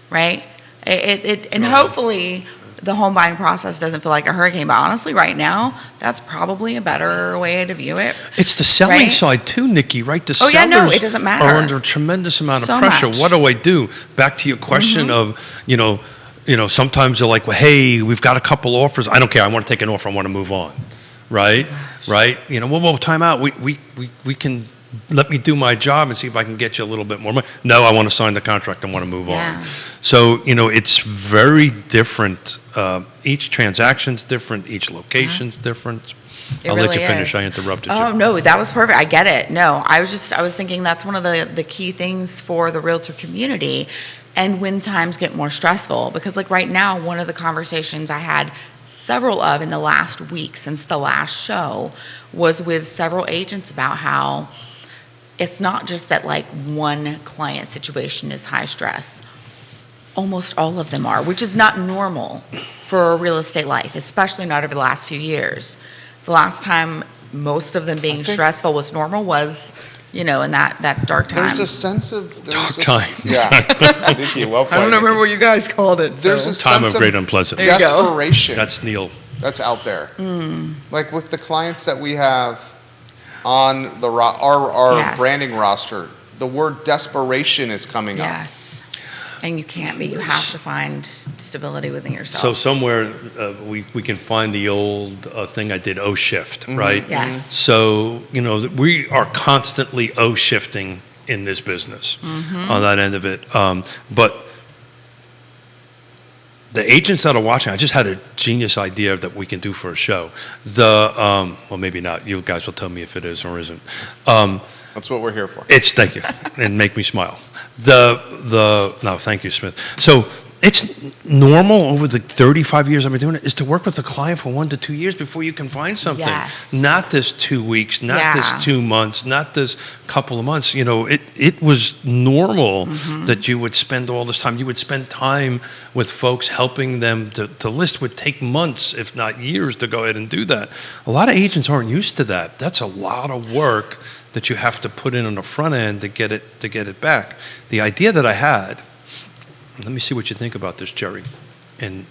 right? And hopefully the home buying process doesn't feel like a hurricane, but honestly, right now, that's probably a better way to view it. It's the selling Right? side too, Nikki, right? The Oh, yeah, no, sellers it doesn't matter. are under a tremendous amount of So pressure. much. What do I do? Back to your question of, sometimes they're like, well, hey, we've got a couple offers. I don't care. I want to take an offer. I want to move on. Right? Right? Well, time out. We can let me do my job and see if I can get you a little bit more money. No, I want to sign the contract. I want to move Yeah. on. So, it's very different. Each transaction's different. Each location's different. It I'll really let you finish. is. I interrupted you. Oh, no, that was perfect. I get it. No, I was thinking that's one of the key things for the realtor community and when times get more stressful. Because like right now, one of the conversations I had several of in the last week since the last show was with several agents about how it's not just that like one client situation is high stress. Almost all of them are, which is not normal for a real estate life, especially not over the last few years. The last time most of them being stressful was normal was, in that dark time. There's a sense of Dark time. Yeah, Nikki, well played. I don't remember what you guys called it. There's a Time sense of great unpleasantness. There you go. desperation That's Neil. that's out there. Like with the clients that we have on the our Yes. branding roster, the word desperation is coming up. Yes. And you can't be. You have to find stability within yourself. So somewhere we can find the old thing I did, O shift, right? Yes. So, we are constantly O shifting in this business on that end of it. But the agents that are watching, I just had a genius idea that we can do for a show. Well, maybe not. You guys will tell me if it is or isn't. That's what we're here for. Thank you, and make me smile. No, thank you, Smith. So it's normal over the 35 years I've been doing it is to work with the client for 1 to 2 years before you can find something. Yes. Not this 2 weeks, not Yeah. this 2 months, not this couple of months. It was normal that you would spend all this time. You would spend time with folks helping them to list would take months, if not years, to go ahead and do that. A lot of agents aren't used to that. That's a lot of work that you have to put in on the front end to get it back. The idea that I had, let me see what you think about this, Jerry. And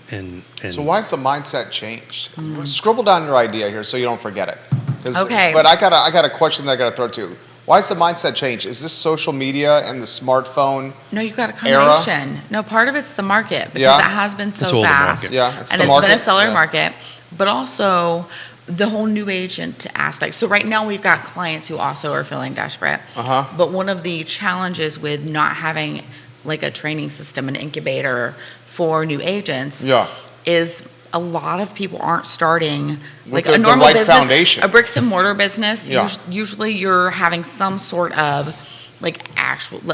So why's the mindset changed? Scribble down your idea here so you don't forget it. Okay. But I got a question that I got to throw to you. Why is the mindset change? Is this social media and the smartphone? No, you've got a combination. No, part of it's the market because Yeah. it has been It's all so the fast. market. Yeah, it's and the it's market. been a seller Yeah. market, but also the whole new agent aspect. So right now we've got clients who also are feeling desperate. Uh-huh. But one of the challenges with not having like a training system, an incubator for new agents, Yeah. is a lot of people aren't starting like the a normal right business, foundation. a bricks and mortar business. Yeah. Usually you're having some sort of like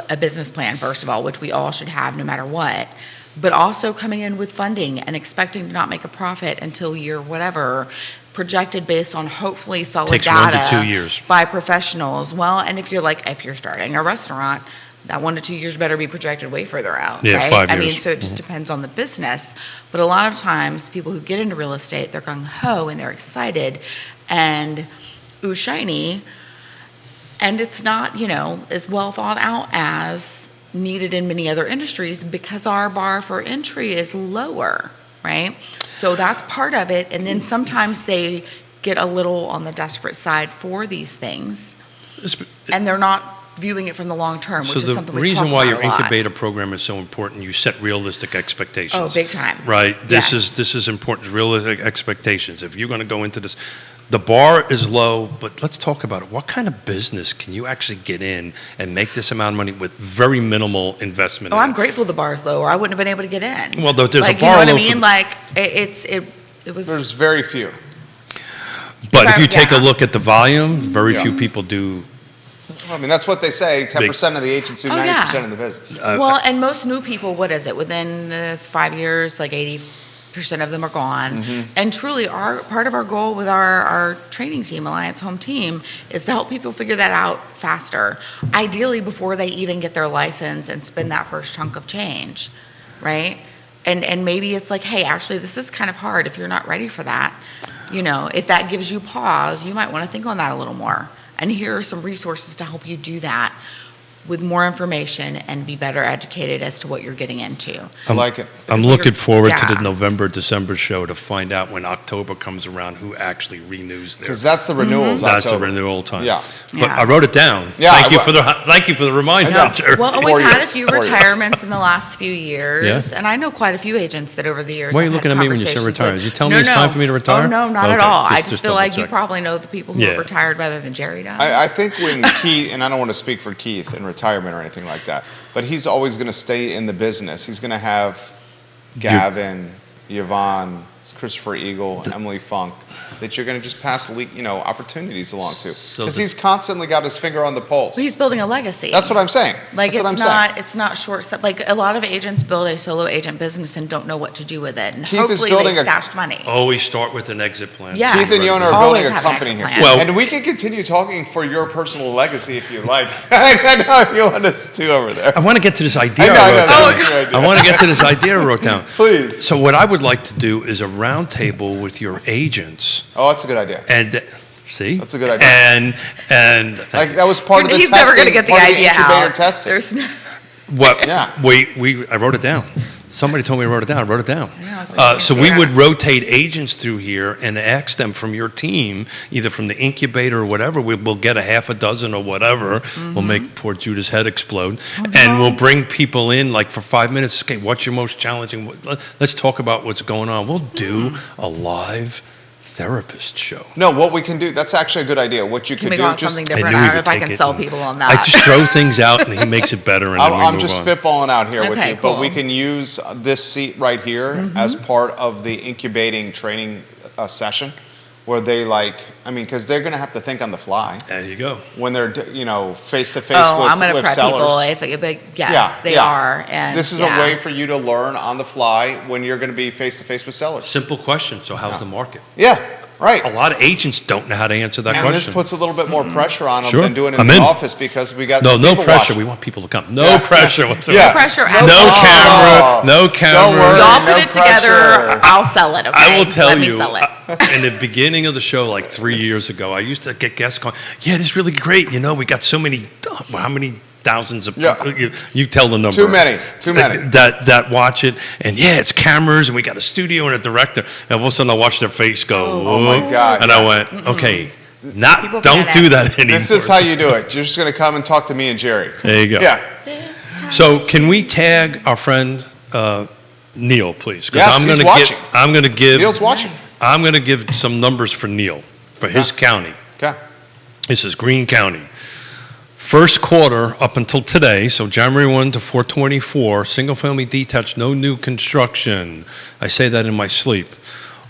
a business plan, first of all, which we all should have no matter what, but also coming in with funding and expecting to not make a profit until year whatever, projected based on hopefully solid Takes data 1 to 2 years. by professionals. Well, and if you're starting a restaurant, that 1 to 2 years better be projected way further out. Yeah, right? 5 I mean, years. so it just depends on the business. But a lot of times, people who get into real estate, they're gung ho and they're excited and ooh shiny, and it's not, as well thought out as needed in many other industries because our bar for entry is lower, right? So that's part of it. And then sometimes they get a little on the desperate side for these things, and they're not viewing it from the long term, which So is the something we reason talk why about your a lot. incubator program is so important, you set realistic expectations. Oh, big time. Right. Yes. This is important. Realistic expectations. If you're going to go into this, the bar is low, but let's talk about it. What kind of business can you actually get in and make this amount of money with very minimal investment? Oh, in I'm it? grateful the bar's low, or I wouldn't have been able to get in. Well, there's a like, bar you know what I low for mean? the- Like it was. There's very few. But if you take a Yeah. look at the volume, very Yeah. few people do. I mean, that's what they say. 10% of the agents do Oh, 90% yeah. of the business. Well, and most new people, what is it? Within 5 years, like 80% of them are gone. Mm-hmm. And truly, part of our goal with our training team, Alliance Home Team, is to help people figure that out faster. Ideally, before they even get their license and spend that first chunk of change, right? And maybe it's like, hey, actually, this is kind of hard. If you're not ready for that, if that gives you pause, you might want to think on that a little more. And here are some resources to help you do that with more information and be better educated as to what you're getting into. I like it. I'm Because looking forward to yeah. the November, December show to find out when October comes around who actually renews their. Because that's the renewals. That's the October. renewal time. Yeah. But Yeah. I wrote it down. Yeah, Thank you I- for the reminder. I know. Jerry. Well, and 4 we've had a years, few 4 years. retirements in the last few years, Yeah? and I know quite a few agents that over the years. Why are you I've had looking at me when you say conversations retire? with- Is you telling me it's time for me to retire? Oh no, not at Okay, all. I just just feel like you double-check. probably know the people who Yeah. have retired better than Jerry does. I think when Keith, and I don't want to speak for Keith in retirement or anything like that, but he's always going to stay in the business. He's going to have Gavin, Yvonne, Christopher Eagle, Emily Funk, that you're going to just pass opportunities along to. So Because the- he's constantly got his finger on the pulse. But he's building a legacy. That's what I'm saying. Like That's what it's I'm not saying. it's not short set. Like a lot of agents build a solo agent business and don't know what to do with it, and Keith is hopefully building they a- stashed money. Always start with an exit plan. Yeah. Keith and Yonna are Always building a have an company exit here. plan. Well- and we can continue talking for your personal legacy if you like. I know you want us to over there. I want to get to this idea I know, I I wrote know, down. that's a good idea. I want to get to this idea I wrote down. Please. So what I would like to do is a roundtable with your agents Oh, that's a good idea. and see That's a good idea. And Like that was part of the He's testing. never going to get the part of idea incubator out. testing. There's no, what Yeah. I wrote it down. Somebody told me I wrote it down. I wrote it down. I was like, So we yeah. would rotate agents through here and ask them from your team, either from the incubator or whatever. We'll get a half a dozen or whatever. We'll make poor Judah's head explode, and we'll bring people in like for 5 minutes. Okay, what's your most challenging? Let's talk about what's going on. We'll do a live therapist show. No, what we can do, that's actually a good idea. What you can could we do, go on just, something I different? knew I he don't know would if I take can it sell and- people on I that. just throw things out and he makes it better, and then we I'm move just on. spitballing out here with Okay, you, but we cool. can use this seat right here as part of the incubating training session where they because they're going to have to think on the fly There you go. when they're, face to face Oh, with, I'm going to with prep sellers. people. Yes, they are. And This is yeah. a way for you to learn on the fly when you're going to be face to face with sellers. Simple question. So how's the market? Yeah, right. A lot of agents don't know how to answer that And question. this puts a little bit more pressure on them Sure. than doing it I'm in the in. office because we got no some people pressure. watching. We want people to come. No Yeah. pressure whatsoever. Yeah. No pressure at No all. camera. No Don't camera. worry. Y'all No put it together. pressure. I'll sell it. Okay? I will tell Let you, me sell it. in the beginning of the show, like 3 years ago, I used to get guests calling, yeah, it is really great. We got so many, how many thousands of Yeah. people? You tell the number. Too many. That watch it, and yeah, it's cameras, and we got a studio and a director. And all of a sudden I watched their face go, Oh my "Whoa," God, and yeah. I went, okay, People Don't panic. do that anymore. This is how you do it. You're just going to come and talk to me and Jerry. There you go. Yeah. So can we tag our friend Neil, please? 'Cause Yes, he's watching. I'm going to give. Neil's watching. I'm going to give some numbers for Neil for his county. Okay. This is Greene County. First quarter up until today, so January 1 to 4/24, single-family detached, no new construction. I say that in my sleep.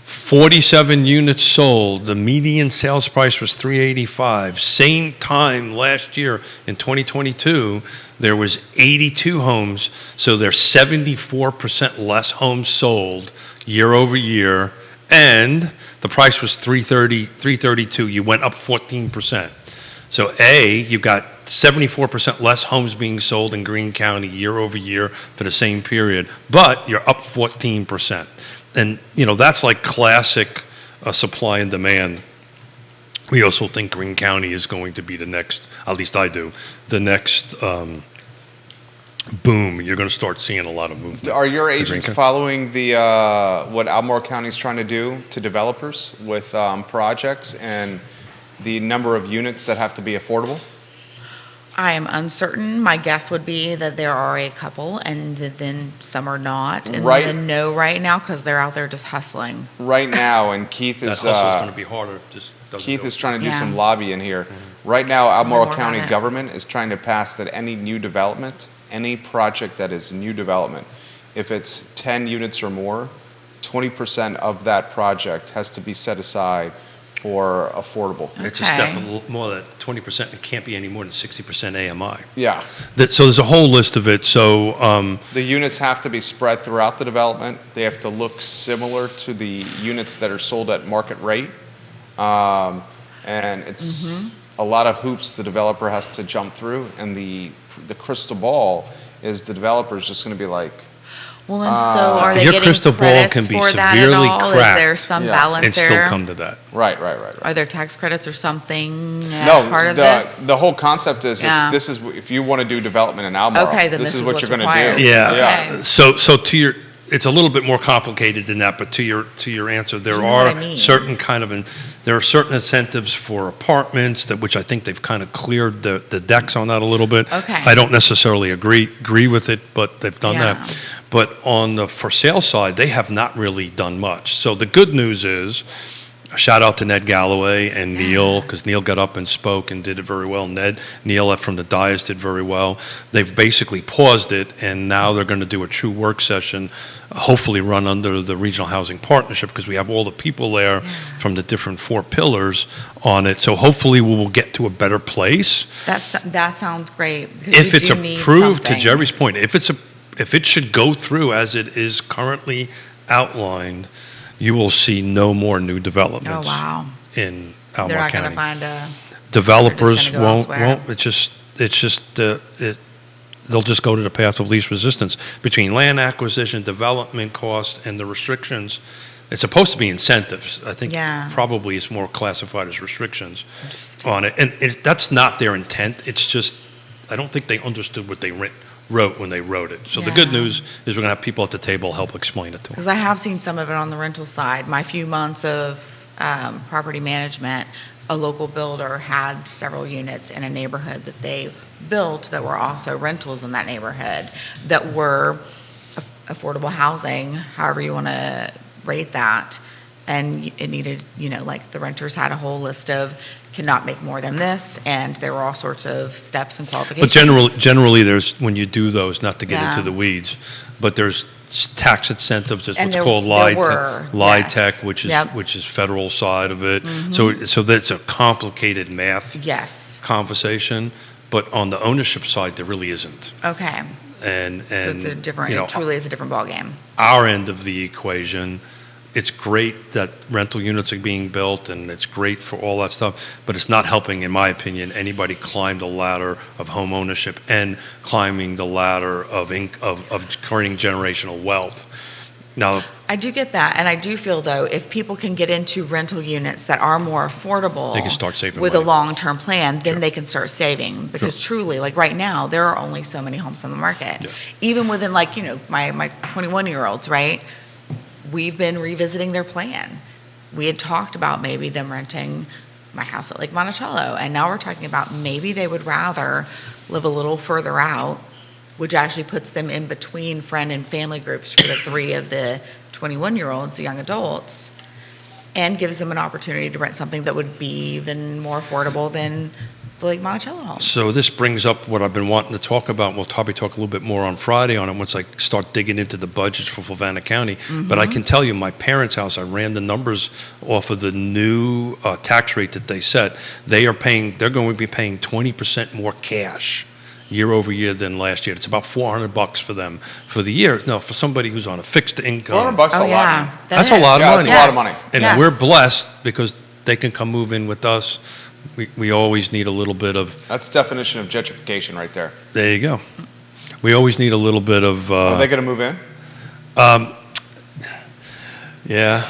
47 units sold. The median sales price was $385. Same time last year in 2022, there was 82 homes, so there's 74% less homes sold year over year, and the price was $332. You went up 14%. So you got 74% less homes being sold in Greene County year over year for the same period, but you're up 14%. And, that's like classic supply and demand. We also think Greene County is going to be the next, at least I do, the next boom. You're going to start seeing a lot of movement. Are your agents following the what Albemarle County is trying to do to developers with projects and the number of units that have to be affordable? I am uncertain. My guess would be that there are a couple, and then some are not. And Right. the no right now because they're out there just hustling. Right now, and Keith That is hustle's going to be harder if this doesn't Keith go. is trying to do Yeah. some lobbying here. Right now, Tell me Albemarle more County about it. government is trying to pass that any new development, any project that is new development, if it's 10 units or more, 20% of that project has to be set aside for affordable. It's a Okay. step more than 20%. It can't be any more than 60% AMI. Yeah. So there's a whole list of it. So The units have to be spread throughout the development. They have to look similar to the units that are sold at market rate. And it's a lot of hoops the developer has to jump through. And the crystal ball is the developer's just going to be like, Well, and so are they Your getting crystal ball credits can be for that at severely all? cracked. Is there some Yeah. balance and still there? come to that. right. Are there tax credits or something as No, part of the, this? the whole concept is Yeah. if you want to do development in Albemarle, Okay, then this is what what's you're going to required. do. Yeah. Okay. So to your, it's a little bit more complicated than that, but to your answer, there You know what are I mean. certain there are certain incentives for apartments which I think they've kind of cleared the decks on that a little bit. Okay. I don't necessarily agree with it, but they've done Yeah. that. But on the for sale side, they have not really done much. So the good news is, a shout out to Ned Galloway and Neil, because Neil got up and spoke and did it very well. Neil from the Dais did very well. They've basically paused it, and now they're going to do a true work session, hopefully run under the Regional Housing Partnership, because we have all the people there from the different 4 pillars on it. So hopefully we will get to a better place. That sounds great. because If we it's do need approved, to something. Jerry's point, if it should go through as it is currently outlined, you will see no more new Oh, developments wow. in They're Albemarle not going to County. find a, Developers They're just gonna go won't. It's just they'll just go to the path of least resistance between land acquisition, development cost, and the restrictions. It's supposed to be incentives. I think Yeah. probably it's more classified as restrictions Interesting. on it, and that's not their intent. It's just I don't think they understood what they wrote when they wrote it. So the good Yeah. news is we're going to have people at the table help explain it to them. because I have seen some of it on the rental side. My few months of property management, a local builder had several units in a neighborhood that they built that were also rentals in that neighborhood that were affordable housing, however you want to rate that. And it needed, like the renters had a whole list of cannot make more than this, and there were all sorts of steps and But qualifications. generally, there's when you do those, not to get into Yeah. the weeds, but there's tax incentives. There's And what's there- called there were, yes. LIHTC, which is Yep. which is federal side of it. So that's a complicated math Yes. conversation. But on the ownership side, there really isn't. Okay. And So it's a different, you know, it truly is a different ballgame. our end of the equation, it's great that rental units are being built and it's great for all that stuff, but it's not helping, in my opinion, anybody climb the ladder of home ownership and climbing the ladder of creating generational wealth. Now, I do get that, and I do feel though, if people can get into rental units that are more affordable, They can start saving with money. a long-term plan, then Sure. they can start saving. Because truly, like right now, there are only so many homes on the market. Yeah. Even within my 21-year-olds, right? We've been revisiting their plan. We had talked about maybe them renting my house at Lake Monticello. And now we're talking about maybe they would rather live a little further out, which actually puts them in between friend and family groups for the 3 of the 21-year-olds, young adults, and gives them an opportunity to rent something that would be even more affordable than the Lake Monticello home. So this brings up what I've been wanting to talk about. We'll probably talk a little bit more on Friday on it once I start digging into the budgets for Fluvanna County. But I can tell you, my parents' house, I ran the numbers off of the new tax rate that they set. They're going to be paying 20% more cash year over year than last year. It's about $400 for them for the year. No, for somebody who's on a fixed income. $400 a lot. That's a lot of money. That's a lot of money. And we're blessed because they can come move in with us. We always need a little bit of... That's definition of gentrification right there. There you go. We always need a little bit of... Are they going to move in? Yeah,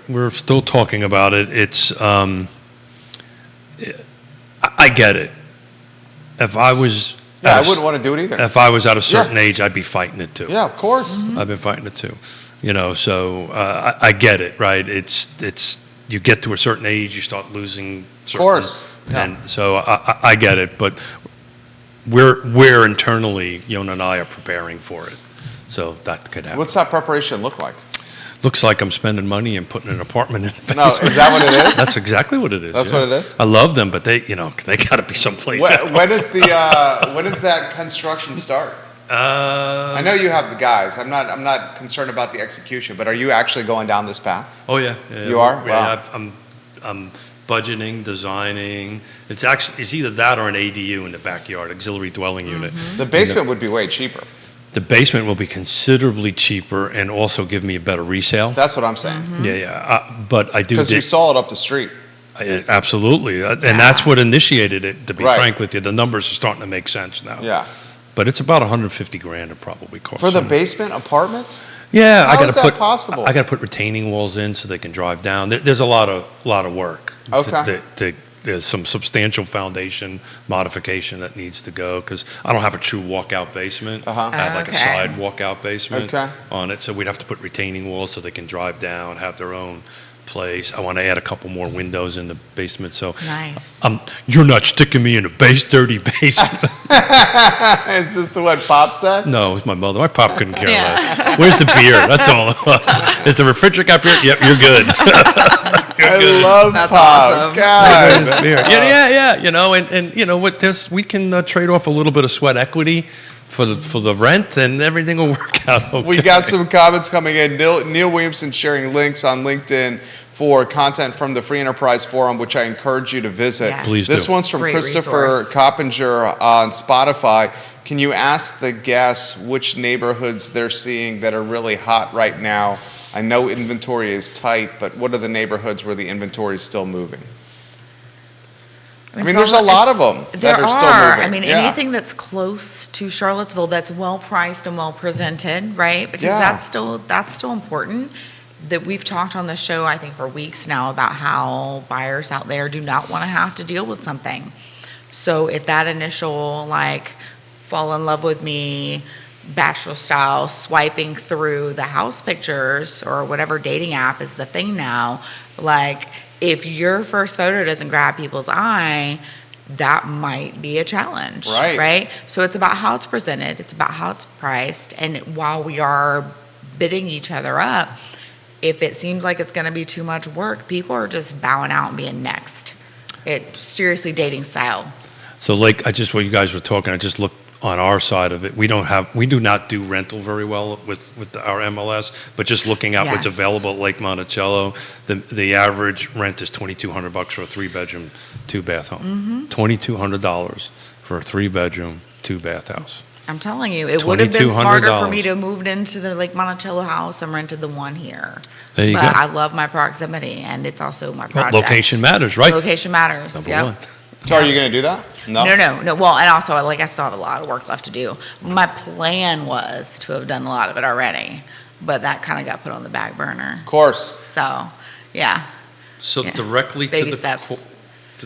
we're still talking about it. It's... I get it. If I was... Yeah, I wouldn't want to do it either. If I was at a certain age, I'd be fighting it too. Yeah, of course. I've been fighting it too. So I get it, right? It's you get to a certain age, you start losing certain... Of course. Yeah. And so I get it, but we're internally, Yonna and I are preparing for it. So that could happen. What's that preparation look like? Looks like I'm spending money and putting an apartment in the basement. No, is that what it is? That's exactly what it is. That's what it is? I love them, but they got to be someplace else. When does that construction start? I know you have the guys. I'm not concerned about the execution, but are you actually going down this path? Oh yeah. You are? Yeah, Wow. I'm budgeting, designing. It's either that or an ADU in the backyard, auxiliary dwelling unit. The basement would be way cheaper. The basement will be considerably cheaper and also give me a better resale. That's what I'm saying. Yeah. But I do... Because you saw it up the street. Absolutely. And that's what initiated it, to be Right. frank with you. The numbers are starting to make sense now. Yeah. But it's about $150,000 it probably costs. For the basement apartment? Yeah, How is that possible? I got to put retaining walls in so they can drive down. There's a lot of work. Okay. There's some substantial foundation modification that needs to go because I don't have a true walkout basement. I have like a side walkout basement on it, so we'd have to put retaining walls so they can drive down, have their own place. I want to add a couple more windows in the basement. So Nice. You're not sticking me in a dirty basement. Is this what Pop said? No, it was my mother. My pop couldn't care less. Where's the beer? That's all. Is the refrigerator got beer? Yep, you're good. I love That's Pop. awesome. God. Beer. Yeah. And you know what? We can trade off a little bit of sweat equity for the rent, and everything will work out okay. We got some comments coming in. Neil Williamson sharing links on LinkedIn for content from the Free Enterprise Forum, which I encourage you to visit. Yes. Please This do. one's from Great Christopher resource. Coppinger on Spotify. Can you ask the guests which neighborhoods they're seeing that are really hot right now? I know inventory is tight, but what are the neighborhoods where the inventory is still moving? I mean, there's a lot of them that are still moving. I mean, Yeah. anything that's close to Charlottesville that's well priced and well presented, right? Because Yeah. that's still important. That we've talked on the show, I think, for weeks now about how buyers out there do not want to have to deal with something. So if that initial fall in love with me, bachelor style, swiping through the house pictures or whatever dating app is the thing now, if your first photo doesn't grab people's eye, that might be a challenge. Right? So it's about how it's presented, it's about how it's priced, and while we are bidding each other up, if it seems like it's going to be too much work, people are just bowing out and being next. It's seriously dating style. So while you guys were talking, I just looked on our side of it. We do not do rental very well with our MLS, but just looking at what's Yes. available at Lake Monticello, the average rent is $2,200 for a 3-bedroom, 2-bath home. $2,200 for a 3-bedroom, 2-bath house. I'm telling you, it would have been smarter for me $2,200. to have moved into the Lake Monticello house and rented the one here. There you but go. I love my proximity, and it's also my project. Location matters, right? Location matters. Number Yep. one. So are you going to do that? No. No. Well, and also, I still have a lot of work left to do. My plan was to have done a lot of it already, but that kind of got put on the back burner. Of course. So, yeah. So Yeah. directly Baby to steps.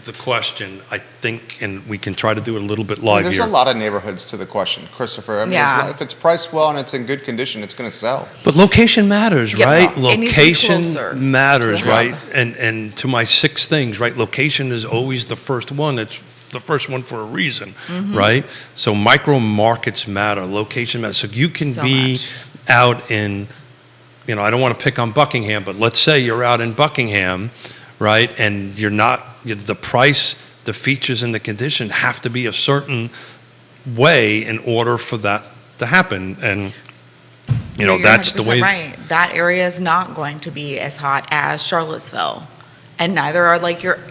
the question, I think, and we can try to do it a little bit I mean, live there's here. a lot of neighborhoods to the question, Christopher. I mean, Yeah. if it's priced well and it's in good condition, it's going to sell. But location matters, Yeah, right? well, it needs to be Location closer matters, to the right? hub. And to my 6 things, right? Location is always the first one. It's the first one for a reason, Mm-hmm. right? So micro markets matter, location matters. So you can So be much. out in, I don't want to pick on Buckingham, but let's say you're out in Buckingham, right? And the price, the features, and the condition have to be a certain way in order for that to happen. And, You're that's the 100% way. right. That area is not going to be as hot as Charlottesville. And neither are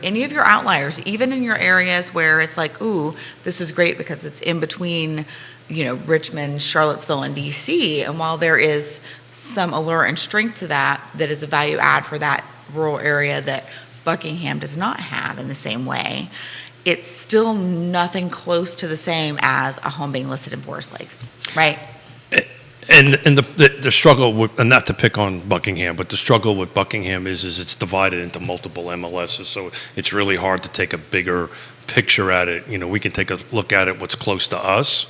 any of your outliers, even in your areas where it's like, ooh, this is great because it's in between, Richmond, Charlottesville, and DC. And while there is some allure and strength to that is a value add for that rural area that Buckingham does not have in the same way, it's still nothing close to the same as a home being listed in Forest Lakes, right? And the struggle with, and not to pick on Buckingham, but the struggle with Buckingham is it's divided into multiple MLSs, so it's really hard to take a bigger picture at it. We can take a look at it, what's close to us,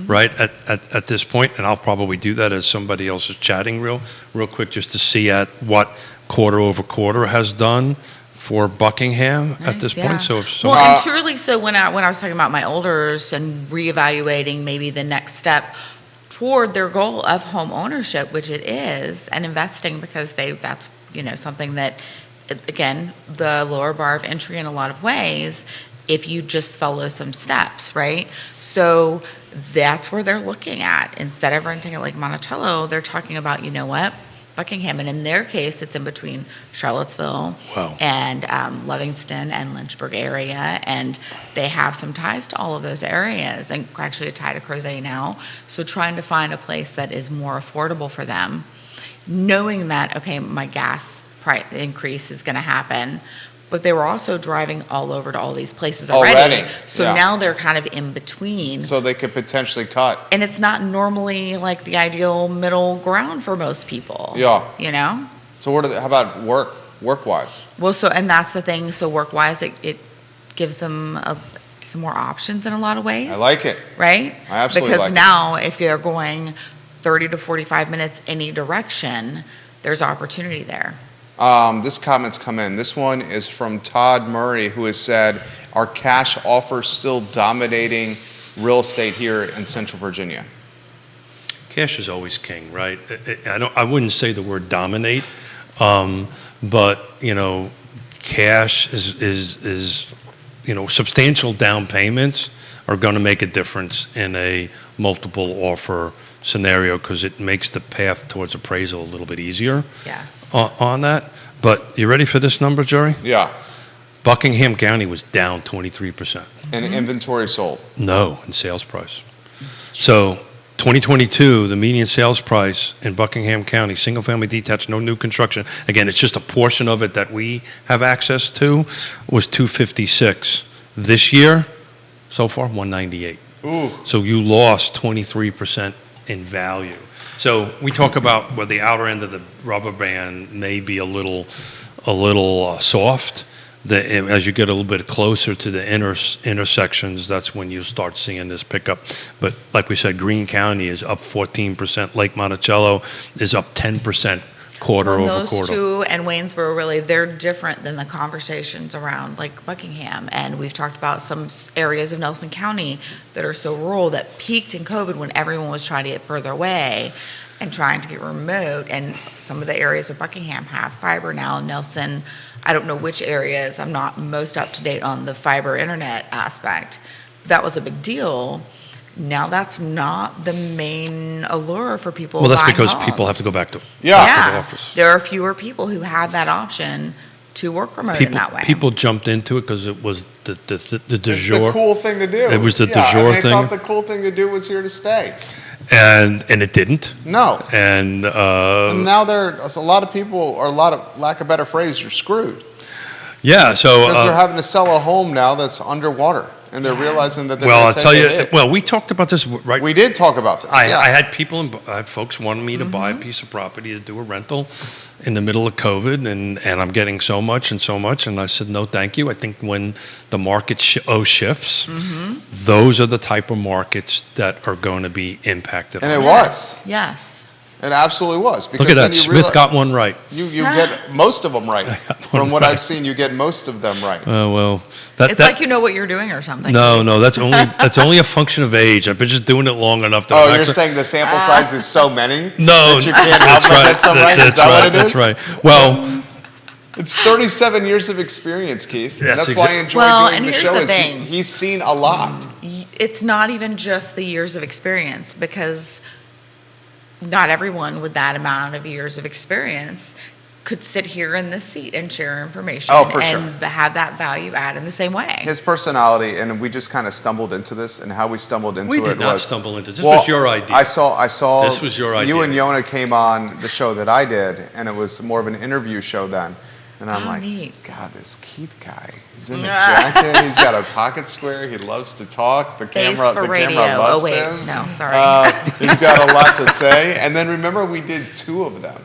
right, at this point, and I'll probably do that as somebody else is chatting real quick, just to see at what quarter over quarter has done for Buckingham at this Nice, yeah. point. So if Well, some, and truly, so when I was talking about my elders and reevaluating maybe the next step toward their goal of home ownership, which it is, and investing because that's something that, again, the lower bar of entry in a lot of ways, if you just follow some steps, right? So that's where they're looking at. Instead of renting it like Monticello, they're talking about, Buckingham, and in their case, it's in between Charlottesville Wow. and Livingston and Lynchburg area, and they have some ties to all of those areas, and actually a tie to Crozet now. So trying to find a place that is more affordable for them, knowing that, okay, my gas price increase is going to happen, but they were also driving all over to all these places already. So yeah. now they're kind of in between. So they could potentially cut. And it's not normally like the ideal middle ground for most people. Yeah. So how about work-wise? Well, and that's the thing. So work-wise, it gives them some more options in a lot of ways. I like it. Right? I absolutely because like it. now, if they're going 30 to 45 minutes any direction, there's opportunity there. This comment's come in. This one is from Todd Murray, who has said, are cash offers still dominating real estate here in Central Virginia? cash is always king, right? I wouldn't say the word dominate, but cash is substantial down payments are going to make a difference in a multiple offer scenario because it makes the path towards appraisal a little bit easier. Yes. On that. But you ready for this number, Jerry? Yeah. Buckingham County was down 23%. And inventory sold. No, in sales price. So 2022, the median sales price in Buckingham County, single-family detached, no new construction. Again, it's just a portion of it that we have access to, was 256. This year, so far, 198. Ooh. So you lost 23% in value. So we talk about where the outer end of the rubber band may be a little soft. As you get a little bit closer to the intersections, that's when you start seeing this pickup. But like we said, Greene County is up 14%. Lake Monticello is up 10% quarter over those quarter. two and Waynesboro, really, they're different than the conversations around like Buckingham. And we've talked about some areas of Nelson County that are so rural that peaked in COVID when everyone was trying to get further away and trying to get remote. And some of the areas of Buckingham have fiber now. Nelson, I don't know which areas. I'm not most up to date on the fiber internet aspect. That was a big deal. Now that's not the main allure for people. Well, that's buying because homes. people have to go back to the Yeah, office. there are fewer people who had that option to work remote in that way. People jumped into it because it was the du It's jour. the cool thing to do. It was the du and jour they thing. thought the cool thing to do was here to stay. And it didn't. No. And And now there's a lot of people, or lack of better phrase, you're screwed. yeah, so Because they're having to sell a home now that's underwater. and they're realizing that they're Well, I'll going to tell take you. a hit. Well, we talked about this, right? We did talk about this. I yeah. had folks wanting me to buy a piece of property to do a rental in the middle of COVID, and I'm getting so much, and I said, no, thank you. I think when the market shifts, those are the type of markets that are going to be impacted. And it Yes. was. Yes. It absolutely was. Because Look at then that. you Smith got one right. You get most of them right. From what I've seen, you get most of them right. Oh, well. It's like you know what you're doing or something. No, that's only a function of age. I've been just doing it long enough. That Oh, I'm you're actually- saying the sample size is so many No, that you can't help but get some right? Is that what it is? That's right. Well, It's 37 years of experience, Keith. Yes, That's why I enjoy Well, doing and the here's show. the Is thing. he's seen a lot. It's not even just the years of experience, because not everyone with that amount of years of experience could sit here in this seat and share information Oh, for and sure. have that value add in the same way. His personality, and we just kind of stumbled into this, and how we stumbled into we it did not was. stumble into this. This Well, was your idea. I saw. This was your idea. You and Yonna came on the show that I did, and it was more of an interview show then. And I'm Oh, like, neat. God, this Keith guy. He's in a jacket. He's got a pocket square. He loves to talk. The Face camera for radio. loves Oh, wait. him. No, sorry. He's got a lot to say. And then remember, we did 2 of them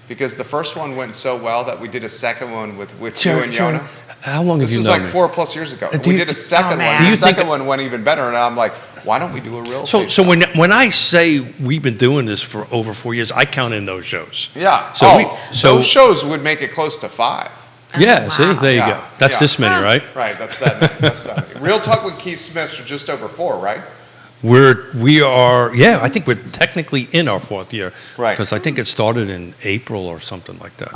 because the first one went so well that we did a second one with you and Yonna. How long have This you was known like me? 4+ years ago. Do We you- did a second Oh, man. one. Do The you think second one went even better, and I'm like, why don't we do a real estate So show? when I say we've been doing this for over 4 years, I count in those shows. Yeah. So those shows would make it close to 5. Yeah, wow. see, there you Yeah, go. That's yeah. this many, right? Right, that's that. That's that. Real Talk with Keith Smith are just over 4, right? We are, yeah, I think we're technically in our 4th year. Right. Because I think it started in April or something like that.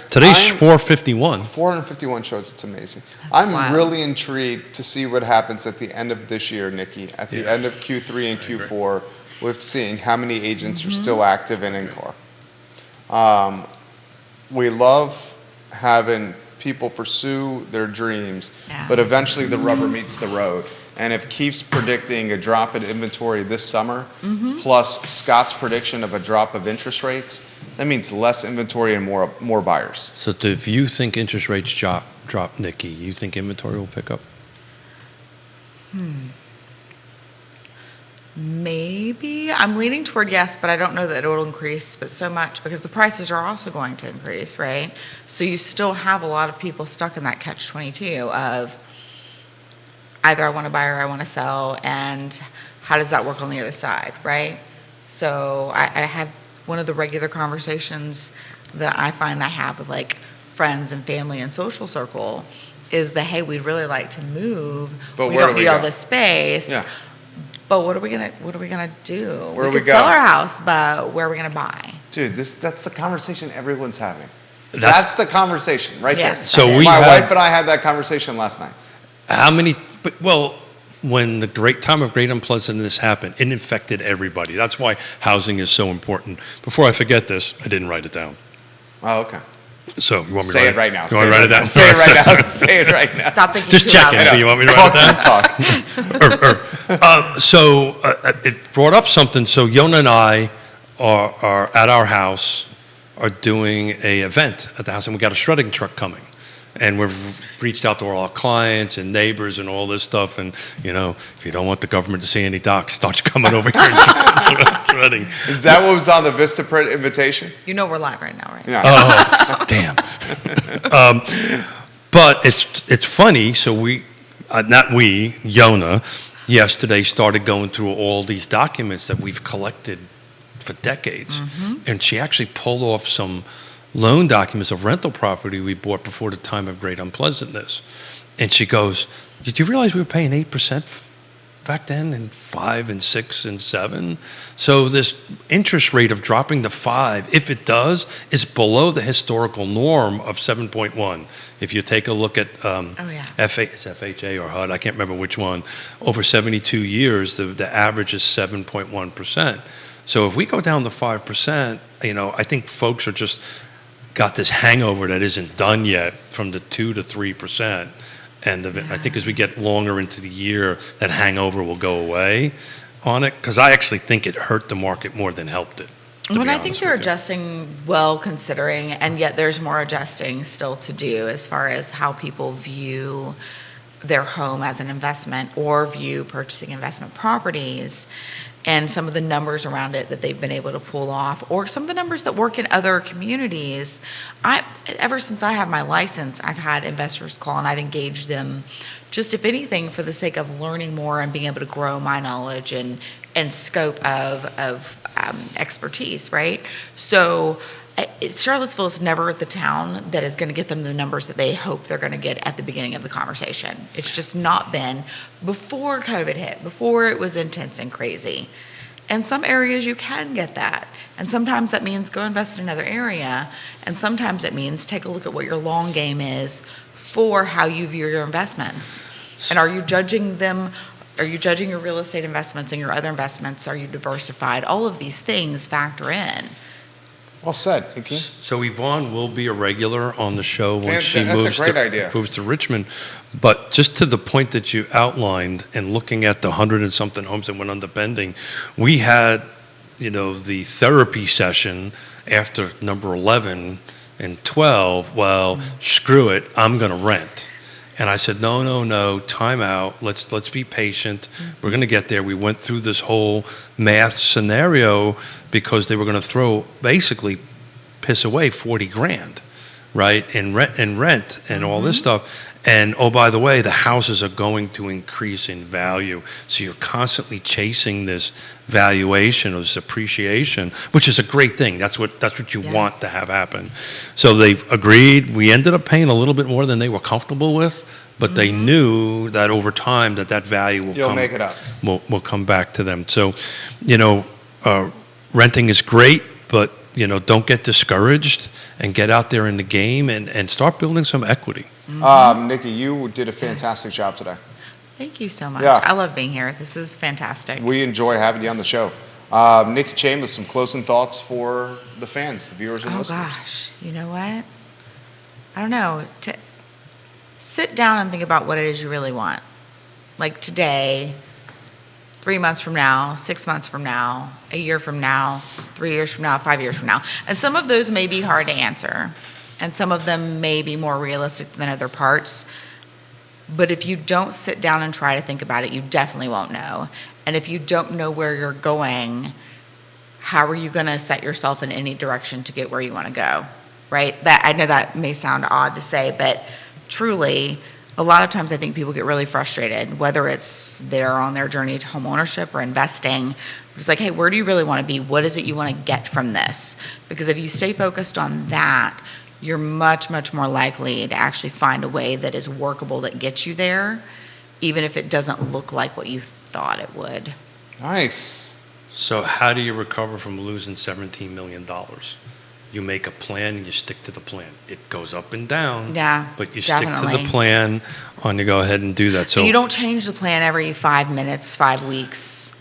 Today's I'm- 451. 451 shows. It's amazing. I'm Wow. really intrigued to see what happens at the end of this year, Nikki. At the end of Q3 and Q4, with seeing how many agents are still active and in car. We love having people pursue their dreams, Yeah. but eventually the rubber meets the road. And if Keith's predicting a drop in inventory this summer, plus Scott's prediction of a drop of interest rates, that means less inventory and more buyers. So if you think interest rates drop, Nikki, you think inventory will pick up? Maybe. I'm leaning toward yes, but I don't know that it will increase but so much, because the prices are also going to increase, right? So you still have a lot of people stuck in that catch-22 of either I want to buy or I want to sell, and how does that work on the other side, right? So I had one of the regular conversations that I find I have with like friends and family and social circle is the, hey, we'd really like to move. But we where don't do we need all go? this space. Yeah. But what are we gonna do? Where do we we could go? sell our house, but where are we gonna buy? Dude, that's the conversation everyone's having. That's- That's the conversation right Yes. So there. we My have- wife and I had that conversation last night. How many, well, when the great time of great unpleasantness happened, it infected everybody. That's why housing is so important. Before I forget this, I didn't write it down. Oh, okay. So you want me to Say write it right now. You want me to write it down? Say it right now. Say it right now. Stop thinking Just too checking. loudly. You want me to write it down? Talk. So it brought up something. So Yonna and I are at our house, are doing a event at the house, and we got a shredding truck coming. And we've reached out to all our clients and neighbors and all this stuff. And, you know, if you don't want the government to see any docs, start coming over here and shredding. Is that what was on the Vistaprint invitation? You know we're live right now, right? Yeah. Oh, damn. But it's funny. So Yonna, yesterday started going through all these documents that we've collected for decades. And she actually pulled off some loan documents of rental property we bought before the time of great unpleasantness. And she goes, did you realize we were paying 8% back then, and 5 and 6 and 7? So this interest rate of dropping to 5, if it does, is below the historical norm of 7.1. If you take a look at it's FHA or HUD, I can't remember which one, over 72 years, the average is 7.1%. So if we go down to 5%, you know, I think folks are just got this hangover that isn't done yet from the 2 to 3%. And I think as we get longer into the year, that hangover will go away on it, because I actually think it hurt the market more than helped it. When I think they're adjusting well, considering, and yet there's more adjusting still to do as far as how people view their home as an investment or view purchasing investment properties and some of the numbers around it that they've been able to pull off, or some of the numbers that work in other communities. Ever since I have my license, I've had investors call and I've engaged them just, if anything, for the sake of learning more and being able to grow my knowledge and scope of expertise, right? So Charlottesville is never the town that is going to get them the numbers that they hope they're going to get at the beginning of the conversation. It's just not been before COVID hit, before it was intense and crazy. And some areas you can get that. And sometimes that means go invest in another area. And sometimes it means take a look at what your long game is for how you view your investments. And are you judging them? Are you judging your real estate investments and your other investments? Are you diversified? All of these things factor in. Well said, Nikki. So Yvonne will be a regular on the show when she That's moves a great idea. moves to Richmond. But just to the point that you outlined and looking at the 100 and something homes that went under bending, we had, the therapy session after number 11 and 12. Well, screw it, I'm going to rent. And I said, no, time out. Let's be patient. We're going to get there. We went through this whole math scenario because they were going to basically piss away 40 grand, right? In rent and all this stuff. And oh, by the way, the houses are going to increase in value. So you're constantly chasing this valuation or this appreciation, which is a great thing. That's what you want to have happen. So they've agreed. We ended up paying a little bit more than they were comfortable with, but they knew that over time that value will make it up. Will come back to them. So, renting is great, but don't get discouraged and get out there in the game and start building some equity. Nikki, you did a fantastic job today. Thank you so much. Yeah. I love being here. This is fantastic. We enjoy having you on the show. Nikki Chambless, some closing thoughts for the fans, the viewers and listeners. Oh gosh, you know what? I don't know. Sit down and think about what it is you really want. Like today, 3 months from now, 6 months from now, a year from now, 3 years from now, 5 years from now. And some of those may be hard to answer. And some of them may be more realistic than other parts. But if you don't sit down and try to think about it, you definitely won't know. And if you don't know where you're going, how are you going to set yourself in any direction to get where you want to go, right? I know that may sound odd to say, but truly, a lot of times I think people get really frustrated, whether it's they're on their journey to home ownership or investing. It's like, hey, where do you really want to be? What is it you want to get from this? Because if you stay focused on that, you're much, much more likely to actually find a way that is workable that gets you there, even if it doesn't look like what you thought it would. Nice. So how do you recover from losing $17 million? You make a plan and you stick to the plan. It goes up and down. Yeah, but you definitely. stick to the plan and you go ahead and do that. So and you don't change the plan every 5 minutes, 5 weeks.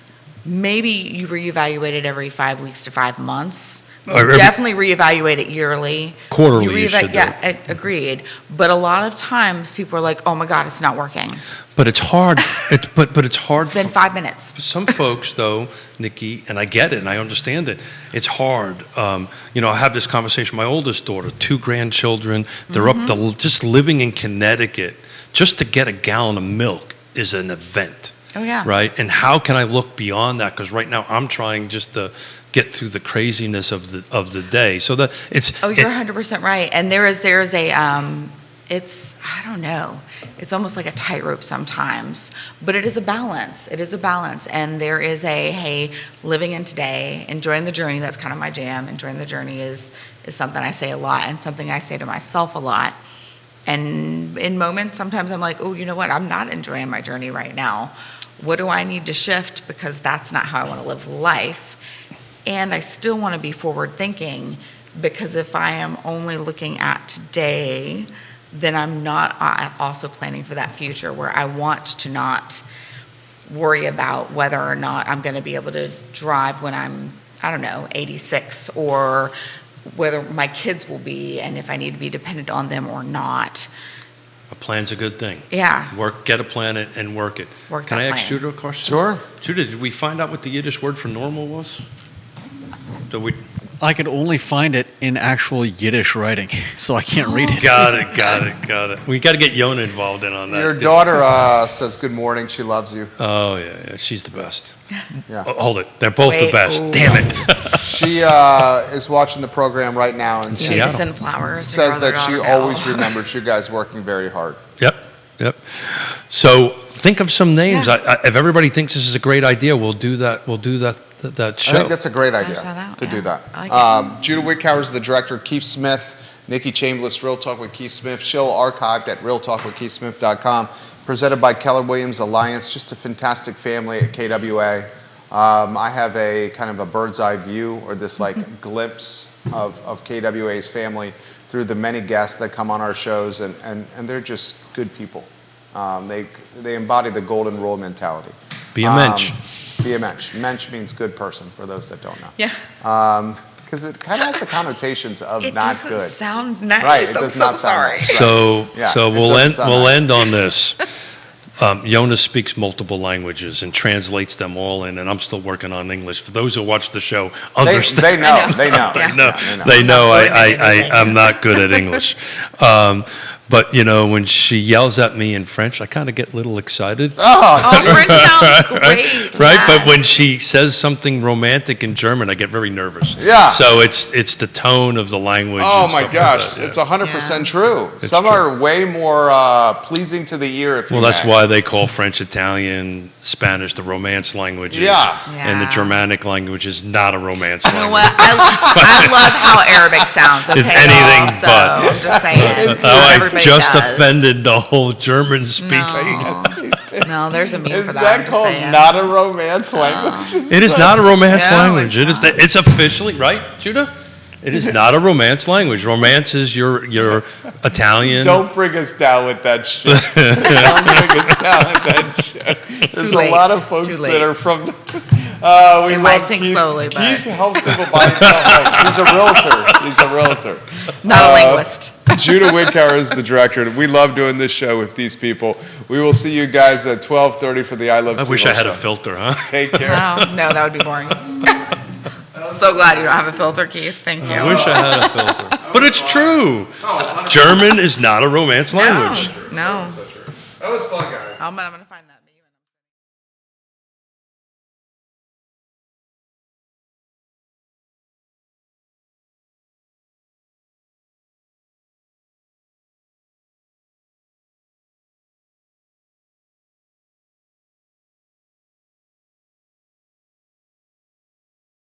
Maybe you reevaluate it every 5 weeks to 5 months. Definitely reevaluate it yearly. Quarterly, you should do. Yeah, agreed. But a lot of times people are like, "Oh my God, it's not working." But it's hard. But it's hard. It's been 5 minutes. For some folks, though, Nikki, and I get it and I understand it. It's hard. I have this conversation with my oldest daughter, 2 grandchildren. They're up to just living in Connecticut. Just to get a gallon of milk is an event. Oh yeah. Right. And how can I look beyond that? Because right now I'm trying just to get through the craziness of the day. So that it's. Oh, you're 100% right. And there is a it's, I don't know, it's almost like a tightrope sometimes, but it is a balance. It is a balance. And there is hey, living in today, enjoying the journey. That's kind of my jam. Enjoying the journey is something I say a lot and something I say to myself a lot. And in moments, sometimes I'm like, oh, you know what? I'm not enjoying my journey right now. What do I need to shift? Because that's not how I want to live life. And I still want to be forward thinking, because if I am only looking at today, then I'm not also planning for that future where I want to not worry about whether or not I'm going to be able to drive when I'm, 86, or whether my kids will be, and if I need to be dependent on them or not. A plan's a good thing. Yeah. Get a plan and work it. Can I ask Judah a question? Sure. Judah, did we find out what the Yiddish word for normal was? I could only find it in actual Yiddish writing, so I can't read it. Got it. We got to get Yonna involved in on that. Your daughter says good morning. She loves you. Oh, yeah, she's the best. Yeah. Oh, hold it. They're both the Wait, best. oh. Damn it. She is watching the program right now and she Seattle. Send flowers. to says your other that she daughter. always remembers you guys working very hard. Yep. So think of some names. Yeah. If everybody thinks this is a great idea, we'll do that show. I think that's a great idea that out, to yeah. do that. I like Judah Wickhauer is the director. Keith Smith, Nikki Chambless, Real Talk with Keith Smith. Show archived at realtalkwithkeithsmith.com. Presented by Keller Williams Alliance. Just a fantastic family at KWA. I have a kind of a bird's eye view or this like glimpse of KWA's family through the many guests that come on our shows, and they're just good people. They embody the golden rule mentality. Be a mensch. Be a mensch. Mensch means good person, for those that don't know. Yeah. Because it kind of has the connotations of It not doesn't good. sound nice. Right, it I'm does so not sound sorry. nice. So Yeah, so it we'll doesn't sound nice. end on this. Yonna speaks multiple languages and translates them all in, and I'm still working on English. For those who watch the show, understand. They know. They know. Yeah. They know I'm not good at anything. I'm not good at English. But, when she yells at me in French, I kind of get a little excited. Oh, French sounds great. Right? Yes. But when she says something romantic in German, I get very nervous. Yeah. So it's the tone of the language. Oh and my stuff gosh, like that, it's 100% Yeah. true. Some true. are way more pleasing to the ear. If Well, you that's may. why they call French, Italian, Spanish the romance languages. Yeah. And the Yeah. Germanic language is not a romance You know language. what? I love how Arabic sounds. Okay, It's anything y'all, so but. I'm just saying. I Everybody just does. offended the whole German speaking. No. No, there's a meme Is for that. I'm that just called saying. not a romance language? It is not a romance No, language. it's It's officially right, Judah. It is not a romance language. Romance is your Italian. Don't bring us down with that shit. Don't bring us down with that shit. There's late. a lot of folks Too late. that are from. We It might love sink Keith. slowly, but- Keith helps people buy and sell homes. He's a realtor. He's a realtor. Not a linguist. Judah Wickhauer is the director. We love doing this show with these people. We will see you guys at 12:30 for the I Love I wish I CVille had show. a filter, huh? Take care. No, that would be boring. So glad you don't have a filter, Keith. Thank you. I wish I had a filter. But it's true. German is not a romance language. No. That was fun, guys. I'm gonna